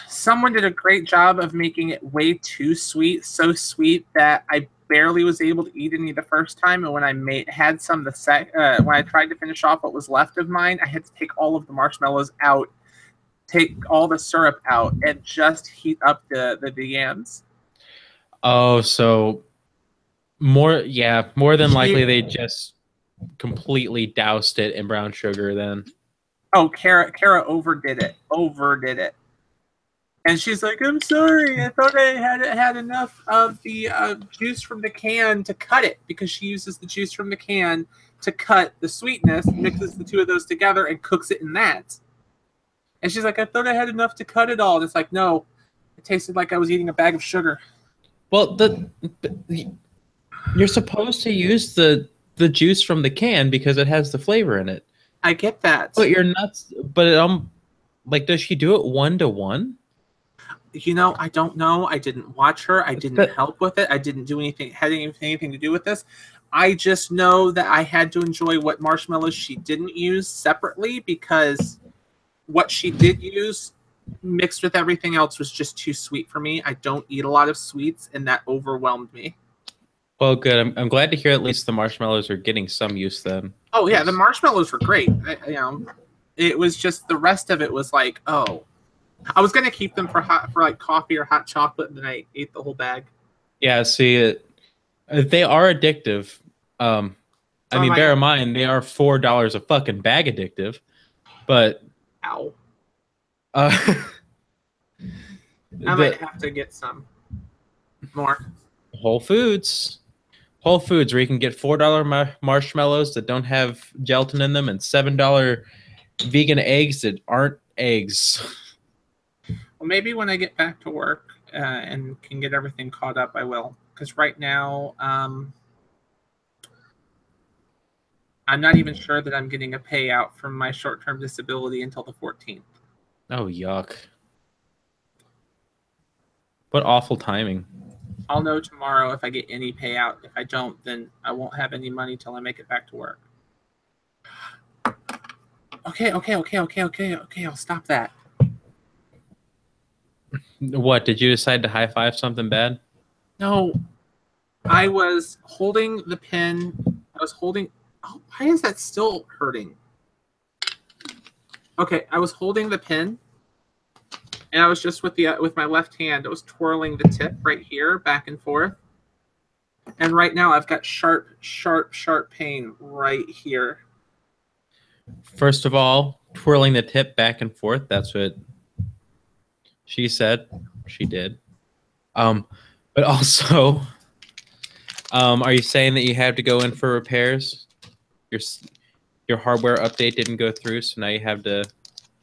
someone did a great job of making it way too sweet, so sweet that I barely was able to eat any the first time, and when I had some when I tried to finish off what was left of mine, I had to take all of the marshmallows out, take all the syrup out, and just heat up the yams. Oh, so more than likely they just completely doused it in brown sugar then. Oh, Kara overdid it. And she's like, I'm sorry, I thought I had enough of the juice from the can to cut it, because she uses the juice from the can to cut the sweetness, mixes the two of those together, and cooks it in that. And she's like, I thought I had enough to cut it all. And it's like, no, it tasted like I was eating a bag of sugar. Well, you're supposed to use the juice from the can because it has the flavor in it. I get that. But you're nuts. But like, does she do it 1-to-1? You know, I don't know. I didn't watch her. I didn't help with it. I didn't do anything, had anything to do with this. I just know that I had to enjoy what marshmallows she didn't use separately, because what she did use mixed with everything else was just too sweet for me. I don't eat a lot of sweets, and that overwhelmed me. Well, good. I'm glad to hear at least the marshmallows are getting some use then. Oh yeah, the marshmallows were great. It was just the rest of it was like, oh, I was gonna keep them for like coffee or hot chocolate, and then I ate the whole bag. Yeah, see, they are addictive. I mean, bear in mind they are $4 a fucking bag addictive, but ow. I might have to get some more. Whole Foods, where you can get $4 marshmallows that don't have gelatin in them, and $7 vegan eggs that aren't eggs. Well, maybe when I get back to work and can get everything caught up, I will. Because right now, I'm not even sure that I'm getting a payout from my short-term disability until the 14th. Oh, yuck. What awful timing. I'll know tomorrow if I get any payout. If I don't, then I won't have any money till I make it back to work. Okay. I'll stop that. What, did you decide to high five something bad? No, I was holding the pen. I was holding. Oh, why is that still hurting? Okay, I was holding the pen, and I was just with my left hand. I was twirling the tip right here, back and forth. And right now, I've got sharp pain right here. First of all, twirling the tip back and forth, that's what she said. She did. But also, are you saying that you have to go in for repairs? Your hardware update didn't go through, so now you have to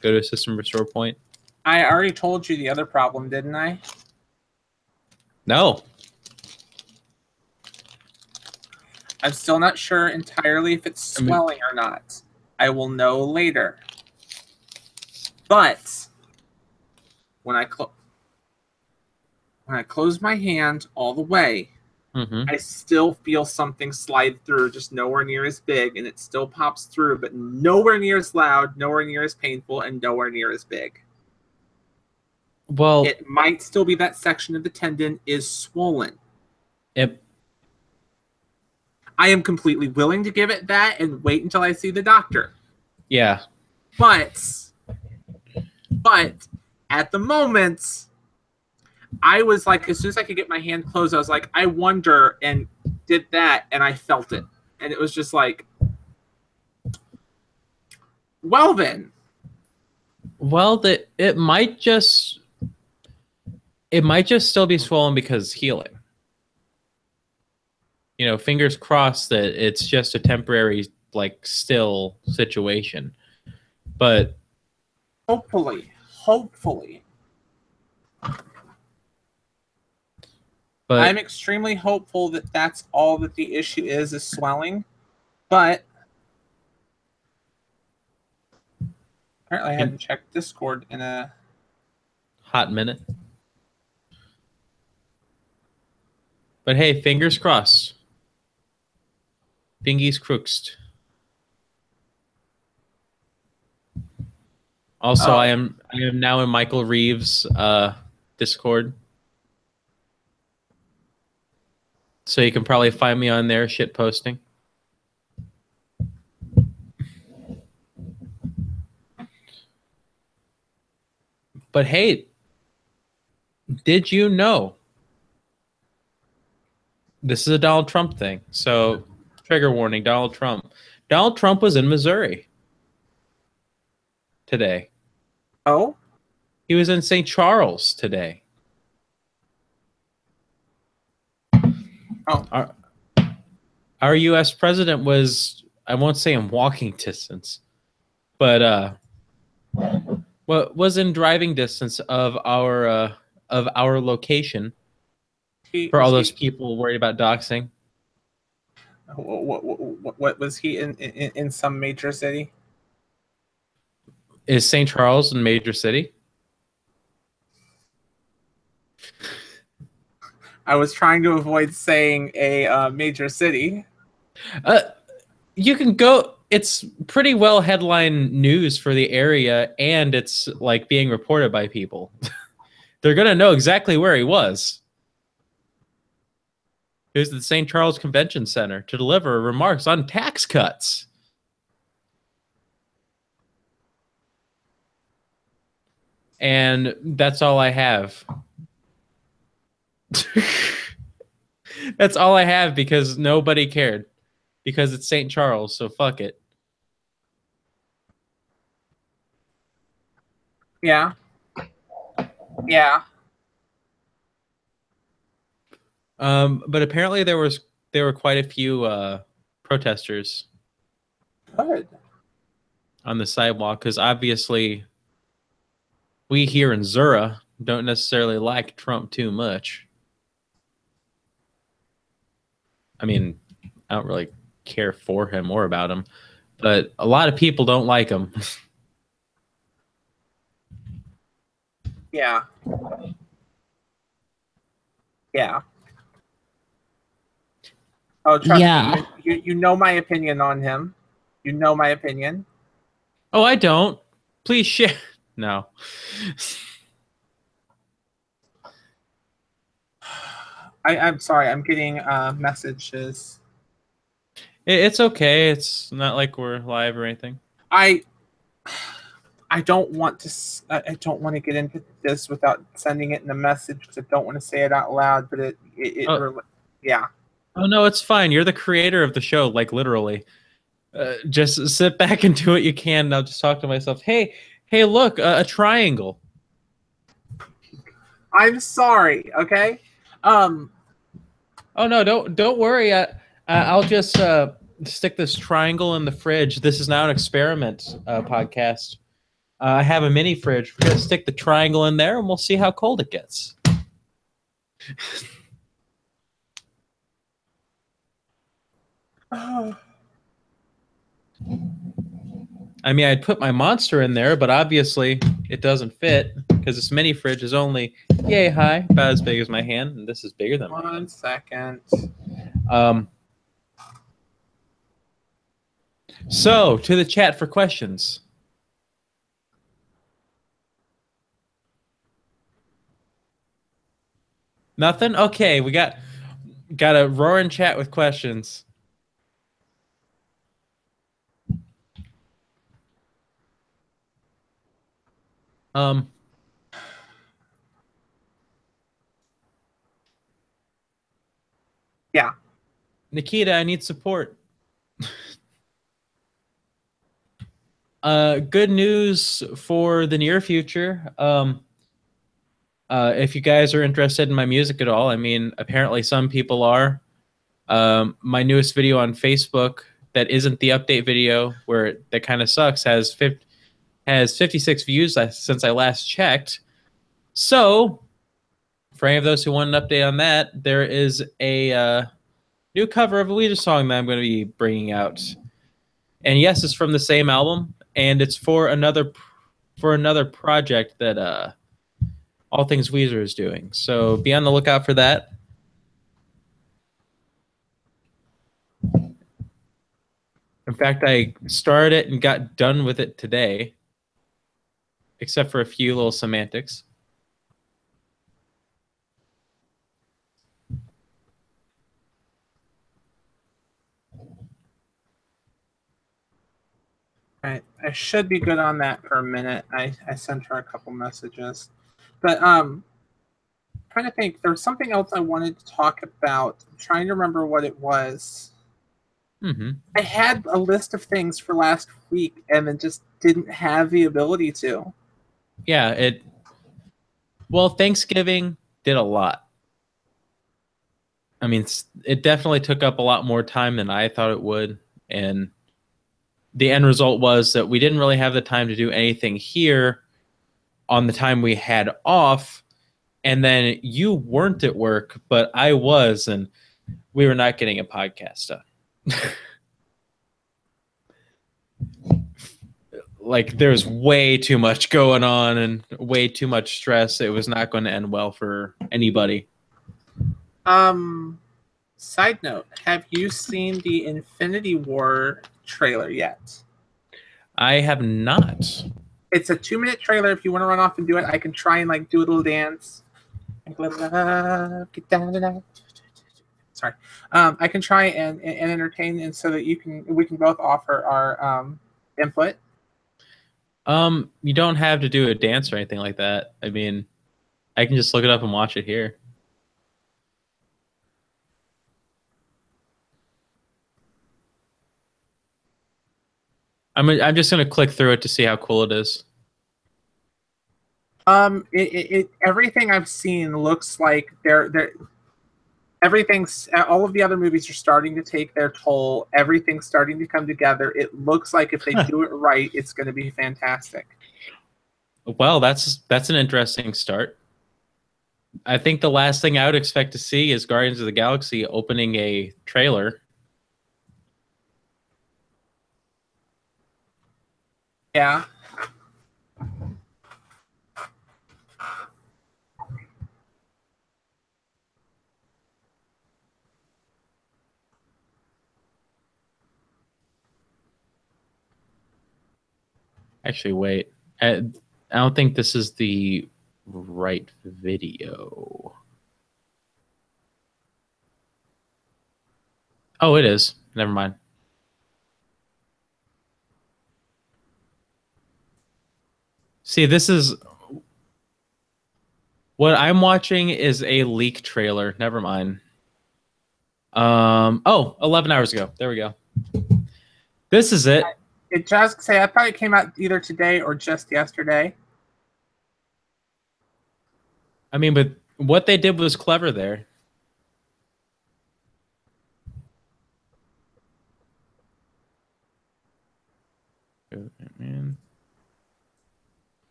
go to a system restore point? I already told you the other problem, didn't I? No. I'm still not sure entirely if it's swelling or not. I will know later. But when I close my hand all the way, I still feel something slide through, just nowhere near as big, and it still pops through, but nowhere near as loud, nowhere near as painful, and nowhere near as big. Well, it might still be that section of the tendon is swollen. I am completely willing to give it that and wait until I see the doctor. Yeah. But at the moment, I was like, as soon as I could get my hand closed, I was like, I wonder, and did that, and I felt it. And it was just like, well then. Well, it might just still be swollen because it's healing. You know, fingers crossed that it's just a temporary, like, still situation. But hopefully. But I'm extremely hopeful that that's all that the issue is swelling. But apparently I hadn't checked Discord in a hot minute. But hey, fingers crossed. Fingies crooked. Also, I am now in Michael Reeves' Discord. So you can probably find me on there shit posting. But hey, did you know? This is a Donald Trump thing. So, trigger warning, Donald Trump. Donald Trump was in Missouri today. Oh? He was in St. Charles today. Oh. Our U.S. president was, I won't say in walking distance, but was in driving distance of our location. For all those people worried about doxing. What was he in some major city? Is St. Charles a major city? I was trying to avoid saying a major city. You can go. It's pretty well headline news for the area, and it's like being reported by people. They're gonna know exactly where he was. He was at the St. Charles Convention Center to deliver remarks on tax cuts. And that's all I have. That's all I have because nobody cared. Because it's St. Charles, so fuck it. Yeah. Yeah. But apparently there were quite a few protesters. Good. On the sidewalk, because obviously we here in Zura don't necessarily like Trump too much. I mean, I don't really care for him or about him, but a lot of people don't like him. Yeah. Yeah. Oh, trust me. You know my opinion on him. You know my opinion. Oh, I don't. Please share. No. I'm sorry. I'm getting messages. It's okay. It's not like we're live or anything. I don't want to. I don't want to get into this without sending it in a message because I don't want to say it out loud. But yeah. Oh no, it's fine. You're the creator of the show, like literally. Just sit back and do what you can. And I'll just talk to myself. Hey, look, a triangle. I'm sorry. Okay. Oh no, don't worry. I'll just stick this triangle in the fridge. This is now an experiment podcast. I have a mini fridge. We're gonna stick the triangle in there, and we'll see how cold it gets. I mean, I'd put my monster in there, but obviously it doesn't fit because this mini fridge is only yay high, about as big as my hand, and this is bigger than my hand. 1 second. So to the chat for questions. Nothing? Okay, we got a roaring chat with questions. Yeah. Nikita, I need support. Good news for the near future. If you guys are interested in my music at all, I mean, apparently some people are. My newest video on Facebook that isn't the update video, where that kind of sucks, has 56 views since I last checked. So, for any of those who want an update on that, there is a new cover of a Weezer song that I'm going to be bringing out. And yes, it's from the same album, and it's for another project that All Things Weezer is doing. So be on the lookout for that. In fact, I started it and got done with it today, except for a few little semantics. Right. I should be good on that for a minute. I sent her a couple messages. But trying to think, there's something else I wanted to talk about. I'm trying to remember what it was. I had a list of things for last week and then just didn't have the ability to. Yeah, well, Thanksgiving did a lot. I mean, it definitely took up a lot more time than I thought it would. And the end result was that we didn't really have the time to do anything here on the time we had off. And then you weren't at work, but I was, and we were not getting a podcast done. Like, there's way too much going on and way too much stress. It was not going to end well for anybody. Side note, have you seen the Infinity War trailer yet? I have not. It's a 2-minute trailer. If you want to run off and do it, I can try and like do a little dance. Get down tonight. Sorry. I can try and entertain, and so that we can both offer our input. You don't have to do a dance or anything like that. I mean, I can just look it up and watch it here. I'm just gonna click through it to see how cool it is. Everything I've seen looks like everything's, all of the other movies are starting to take their toll. Everything's starting to come together. It looks like if they do it right, it's going to be fantastic. Well, that's an interesting start. I think the last thing I would expect to see is Guardians of the Galaxy opening a trailer. Yeah. Actually, wait. I don't think this is the right video. Oh, it is. Never mind. See, this is what I'm watching is a leak trailer. Never mind. Oh, 11 hours ago. There we go. This is it. It just say I thought it came out either today or just yesterday. I mean, but what they did was clever there.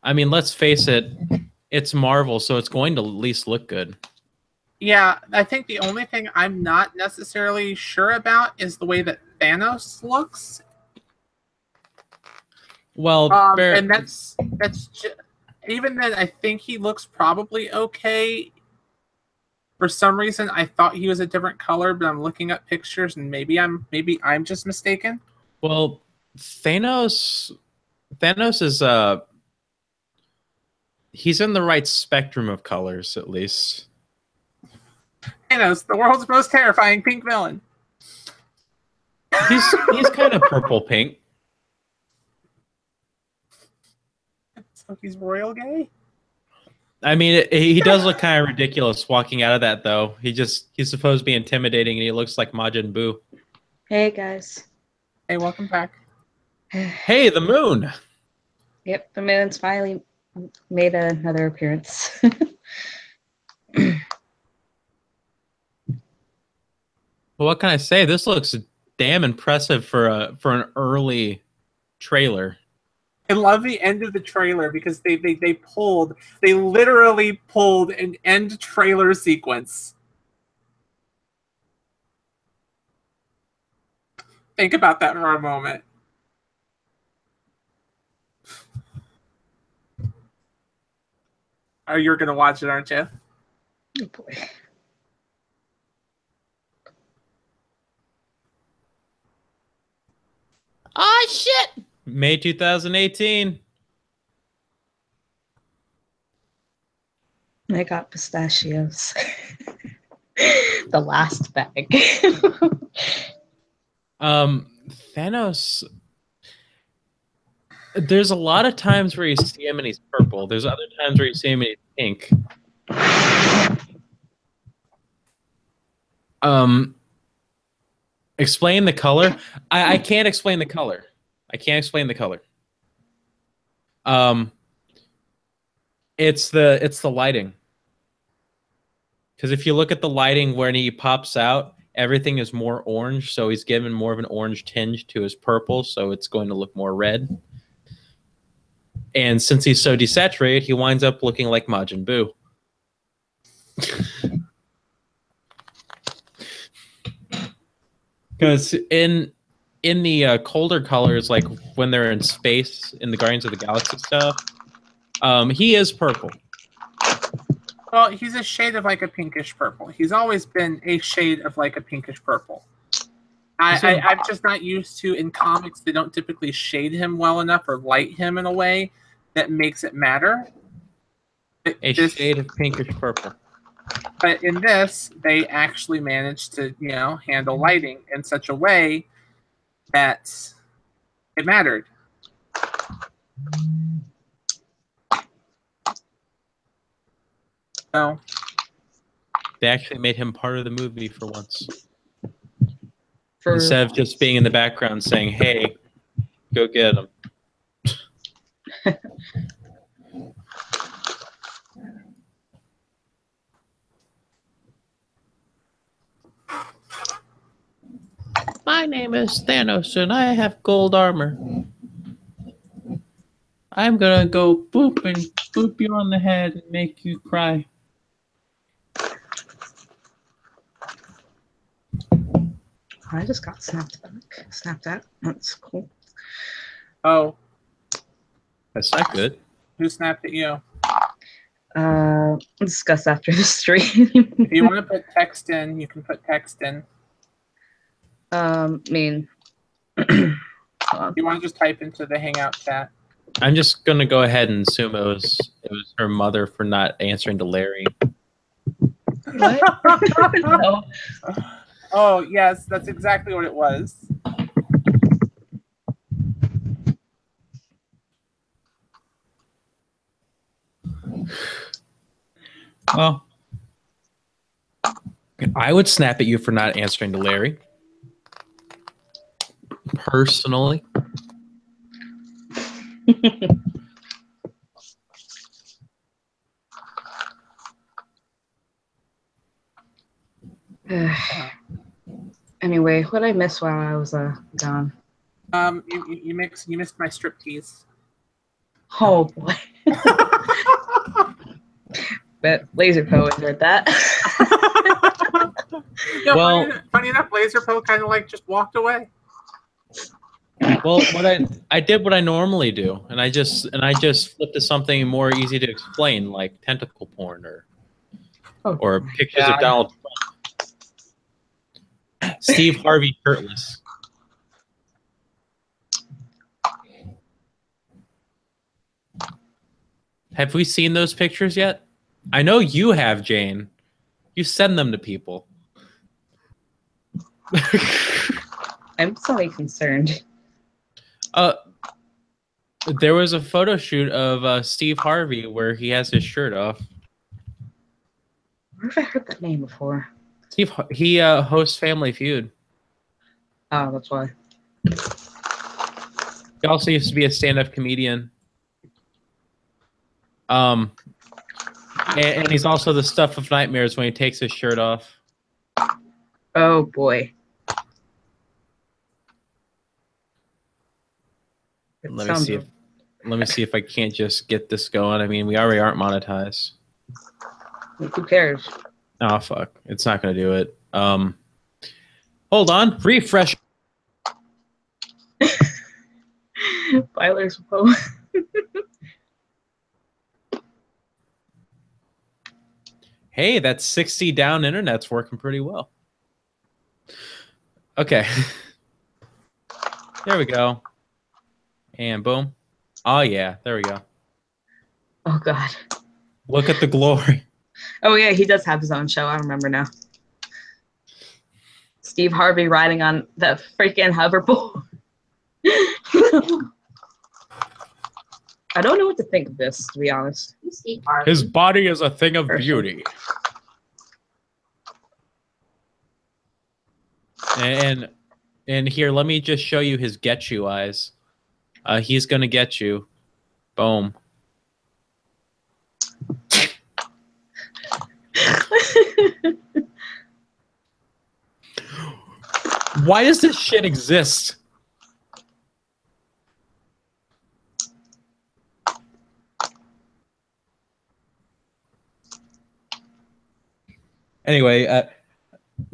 I mean, let's face it, it's Marvel, so it's going to at least look good. Yeah, I think the only thing I'm not necessarily sure about is the way that Thanos looks. Well, and even then, I think he looks probably okay. For some reason, I thought he was a different color, but I'm looking at pictures, and maybe I'm just mistaken. Well, Thanos is he's in the right spectrum of colors, at least. Thanos, the world's most terrifying pink villain. He's kind of purple pink. So he's royal gay? I mean, he does look kind of ridiculous walking out of that, though. He's supposed to be intimidating, and he looks like Majin Buu. Hey, guys. Hey, welcome back. Hey, the moon! Yep, the moon's finally made another appearance. Well, what can I say? This looks damn impressive for an early trailer. I love the end of the trailer because they literally pulled an end trailer sequence. Think about that for a moment. Oh, you're gonna watch it, aren't you? Oh boy. Oh shit! May 2018. I got pistachios. The last bag. Thanos. There's a lot of times where you see him and he's purple. There's other times where you see him and he's pink. Explain the color. I can't explain the color. I can't explain the color. It's the lighting. Because if you look at the lighting when he pops out, everything is more orange, so he's given more of an orange tinge to his purple, so it's going to look more red. And since he's so desaturated, he winds up looking like Majin Buu. Because in the colder colors, like when they're in space in the Guardians of the Galaxy stuff, he is purple. Well, he's a shade of like a pinkish purple. He's always been a shade of like a pinkish purple. I'm just not used to, in comics, they don't typically shade him well enough or light him in a way that makes it matter. Shade of pinkish purple. But in this, they actually managed to, handle lighting in such a way that it mattered. So they actually made him part of the movie for once. Instead of just being in the background saying, hey, go get him. My name is Thanos, and I have gold armor. I'm gonna go boop and boop you on the head and make you cry. I just got snapped back. Snapped at. That's cool. Oh. That's not good. Who snapped at you? We'll discuss after the stream. If you want to put text in, you can put text in. I mean, You want to just type into the Hangout chat? I'm just gonna go ahead and assume it was her mother for not answering to Larry. What? No. Oh yes, that's exactly what it was. Well, I would snap at you for not answering to Larry. Personally. Anyway, what did I miss while I was gone? You missed my striptease. Oh boy. But Lazrpo enjoyed that. Yeah, Well, funny enough, Lazrpo kind of like just walked away. Well, what I did what I normally do, and I just flipped to something more easy to explain, like tentacle porn or pictures of Donald Trump. Steve Harvey shirtless. Have we seen those pictures yet? I know you have, Jane. You send them to people. I'm sorry, concerned. There was a photo shoot of Steve Harvey where he has his shirt off. Where have I heard that name before? Steve, he hosts Family Feud. Oh, that's why. He also used to be a stand-up comedian. And he's also the stuff of nightmares when he takes his shirt off. Oh boy. Let me see if I can't just get this going. I mean, we already aren't monetized. Who cares? Oh fuck. It's not gonna do it. Hold on. Refresh. Lazrpo. Hey, that 60 down internet's working pretty well. Okay. There we go. And boom. Oh yeah, there we go. Oh god. Look at the glory. Oh yeah, he does have his own show. I remember now. Steve Harvey riding on the freaking hoverboard. I don't know what to think of this, to be honest. His body is a thing of beauty. And here, let me just show you his get you eyes. He's gonna get you. Boom. Why does this shit exist? Anyway,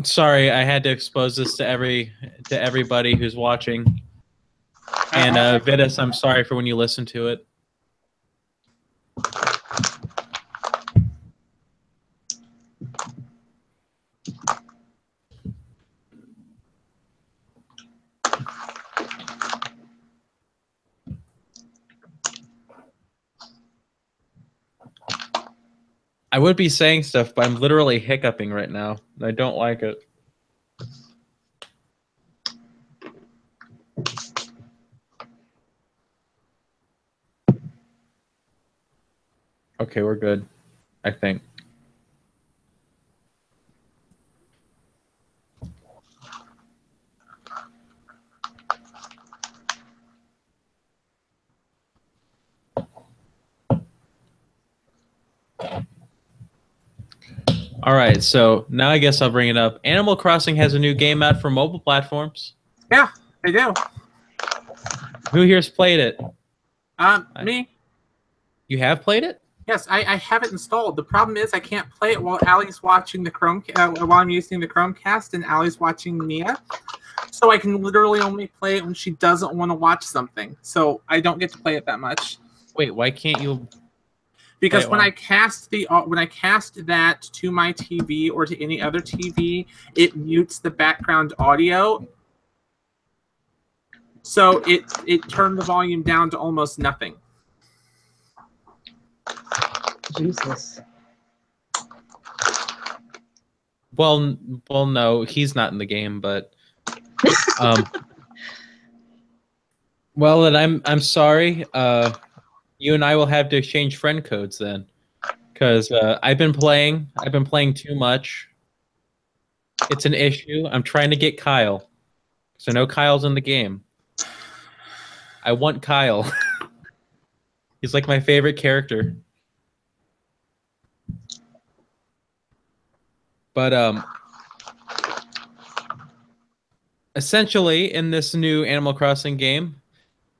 sorry, I had to expose this to everybody who's watching. And Vitus, I'm sorry for when you listen to it. I would be saying stuff, but I'm literally hiccuping right now. And I don't like it. Okay, we're good, I think. All right, so now I guess I'll bring it up. Animal Crossing has a new game out for mobile platforms. Yeah, they do. Who here's played it? Me. You have played it? Yes, I have it installed. The problem is I can't play it while Allie's watching the while I'm using the Chromecast and Allie's watching Mia. So I can literally only play it when she doesn't want to watch something. So I don't get to play it that much. Wait, why can't you? Because when I cast that to my TV or to any other TV, it mutes the background audio So it turned the volume down to almost nothing. Jesus. Well, no, he's not in the game, but well, then I'm sorry. You and I will have to exchange friend codes then, because I've been playing too much. It's an issue. I'm trying to get Kyle, so no Kyle's in the game. I want Kyle. He's like my favorite character. But essentially, in this new Animal Crossing game,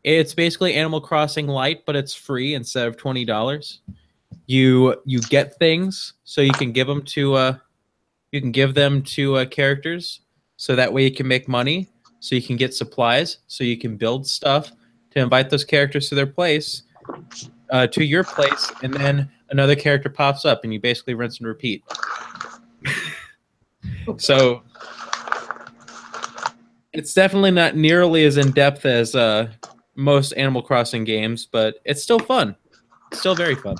it's basically Animal Crossing Lite, but it's free instead of $20. You get things, so you can give them to characters, so that way you can make money, so you can get supplies, so you can build stuff to invite those characters to their place, to your place, and then another character pops up, and you basically rinse and repeat. So it's definitely not nearly as in depth as most Animal Crossing games, but it's still fun. It's still very fun.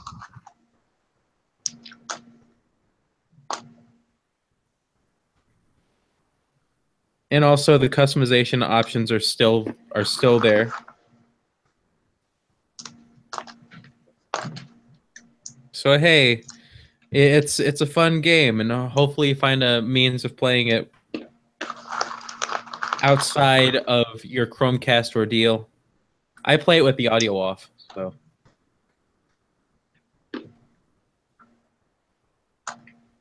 And also the customization options are still there. So hey, it's a fun game, and hopefully you find a means of playing it outside of your Chromecast ordeal. I play it with the audio off, so.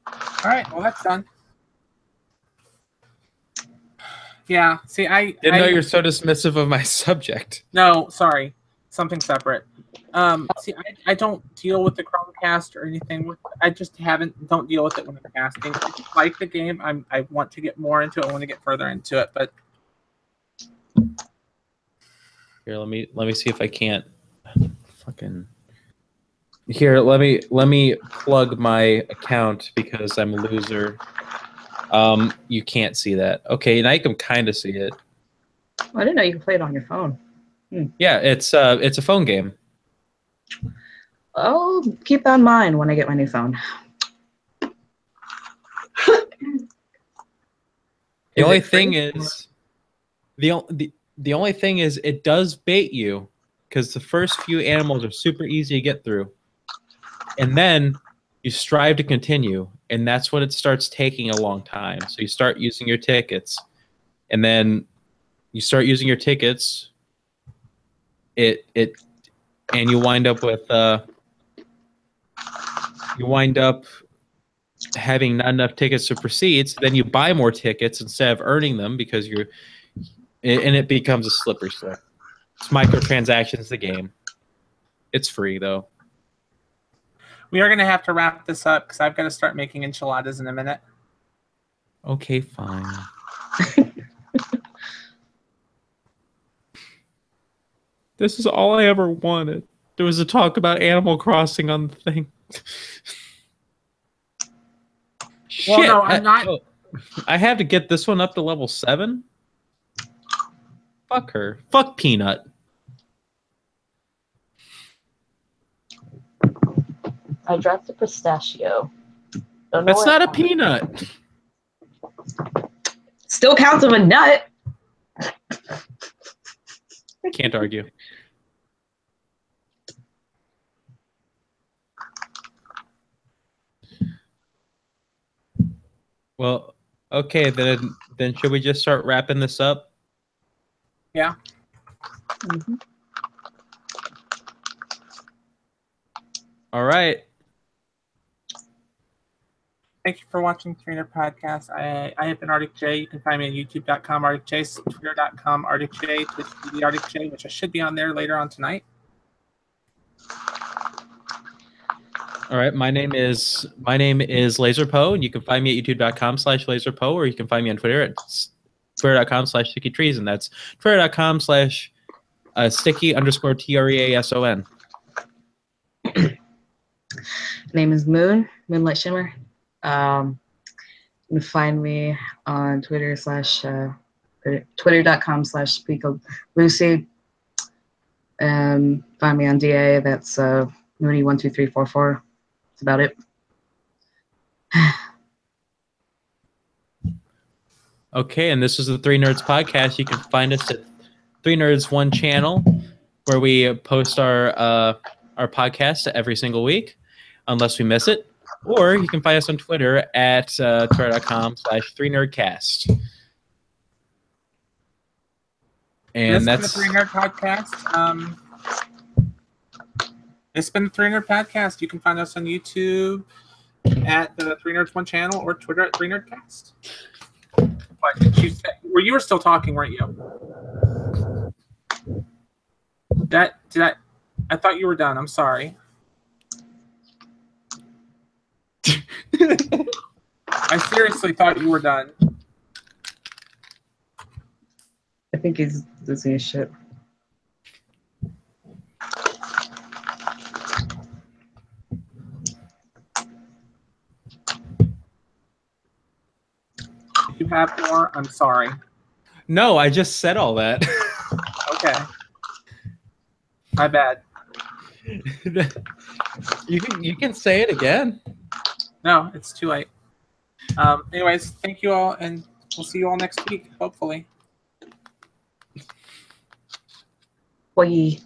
All right, well that's done. Yeah, see, I Didn't know you're so dismissive of my subject. No, sorry, something separate. See, I don't deal with the Chromecast or anything with. I just don't deal with it when I'm casting. I just like the game. I want to get more into it. I want to get further into it, but Here, let me see if I can't fucking. Here, let me plug my account because I'm a loser. You can't see that. Okay, now you can kind of see it. I didn't know you could play it on your phone. Yeah, it's a phone game. I'll keep that in mind when I get my new phone. The only thing is, the only thing is, it does bait you because the first few animals are super easy to get through, and then you strive to continue, and that's when it starts taking a long time. So you start using your tickets, and then you start using your tickets. And you wind up with having not enough tickets to proceed. So then you buy more tickets instead of earning them because and it becomes a slippery slope. It's microtransactions, the game. It's free though. we are gonna have to wrap this up because I've got to start making enchiladas in a minute. Okay, fine. This is all I ever wanted. There was a talk about Animal Crossing on the thing. Well, Shit, no, I'm not. I have to get this one up to level 7? Fuck her. Fuck Peanut. I dropped a pistachio. Don't know That's where not it a went. peanut. Still counts as a nut. Can't argue. Well, okay, then should we just start wrapping this up? Yeah. Mm-hmm. All right. Thank you for watching Trainer Podcast. I have been ArticJay. You can find me on youtube.com, ArticJay, twitter.com, ArticJay, Twitch TV, ArticJay, which I should be on there later on tonight. All right. My name is Lazrpo, and you can find me at youtube.com/Lazrpo, or you can find me on Twitter at twitter.com/StickyTrees, and that's twitter.com/sticky_TREASON. Name is Moonlight Shimmer. You can find me on Twitter / Twitter.com/SpeakLucy. Find me on DA. That's Mooney12344. That's about it. Okay, and this is the Three Nerds Podcast. You can find us at Three Nerds One channel, where we post our podcast every single week, unless we miss it. Or you can find us on Twitter at twitter.com/3nerdcast. And This has been the Three Nerd Podcast. It's been the Three Nerd Podcast. You can find us on YouTube at the Three Nerds One channel or Twitter at 3nerdcast. What did you say? Well, you were still talking, weren't you? I thought you were done. I'm sorry. I seriously thought you were done. I think he's losing his shit. If you have more, I'm sorry. no, I just said all that. Okay. My bad. You can say it again. No, it's too late. Anyways, thank you all, and we'll see you all next week, hopefully. Bye.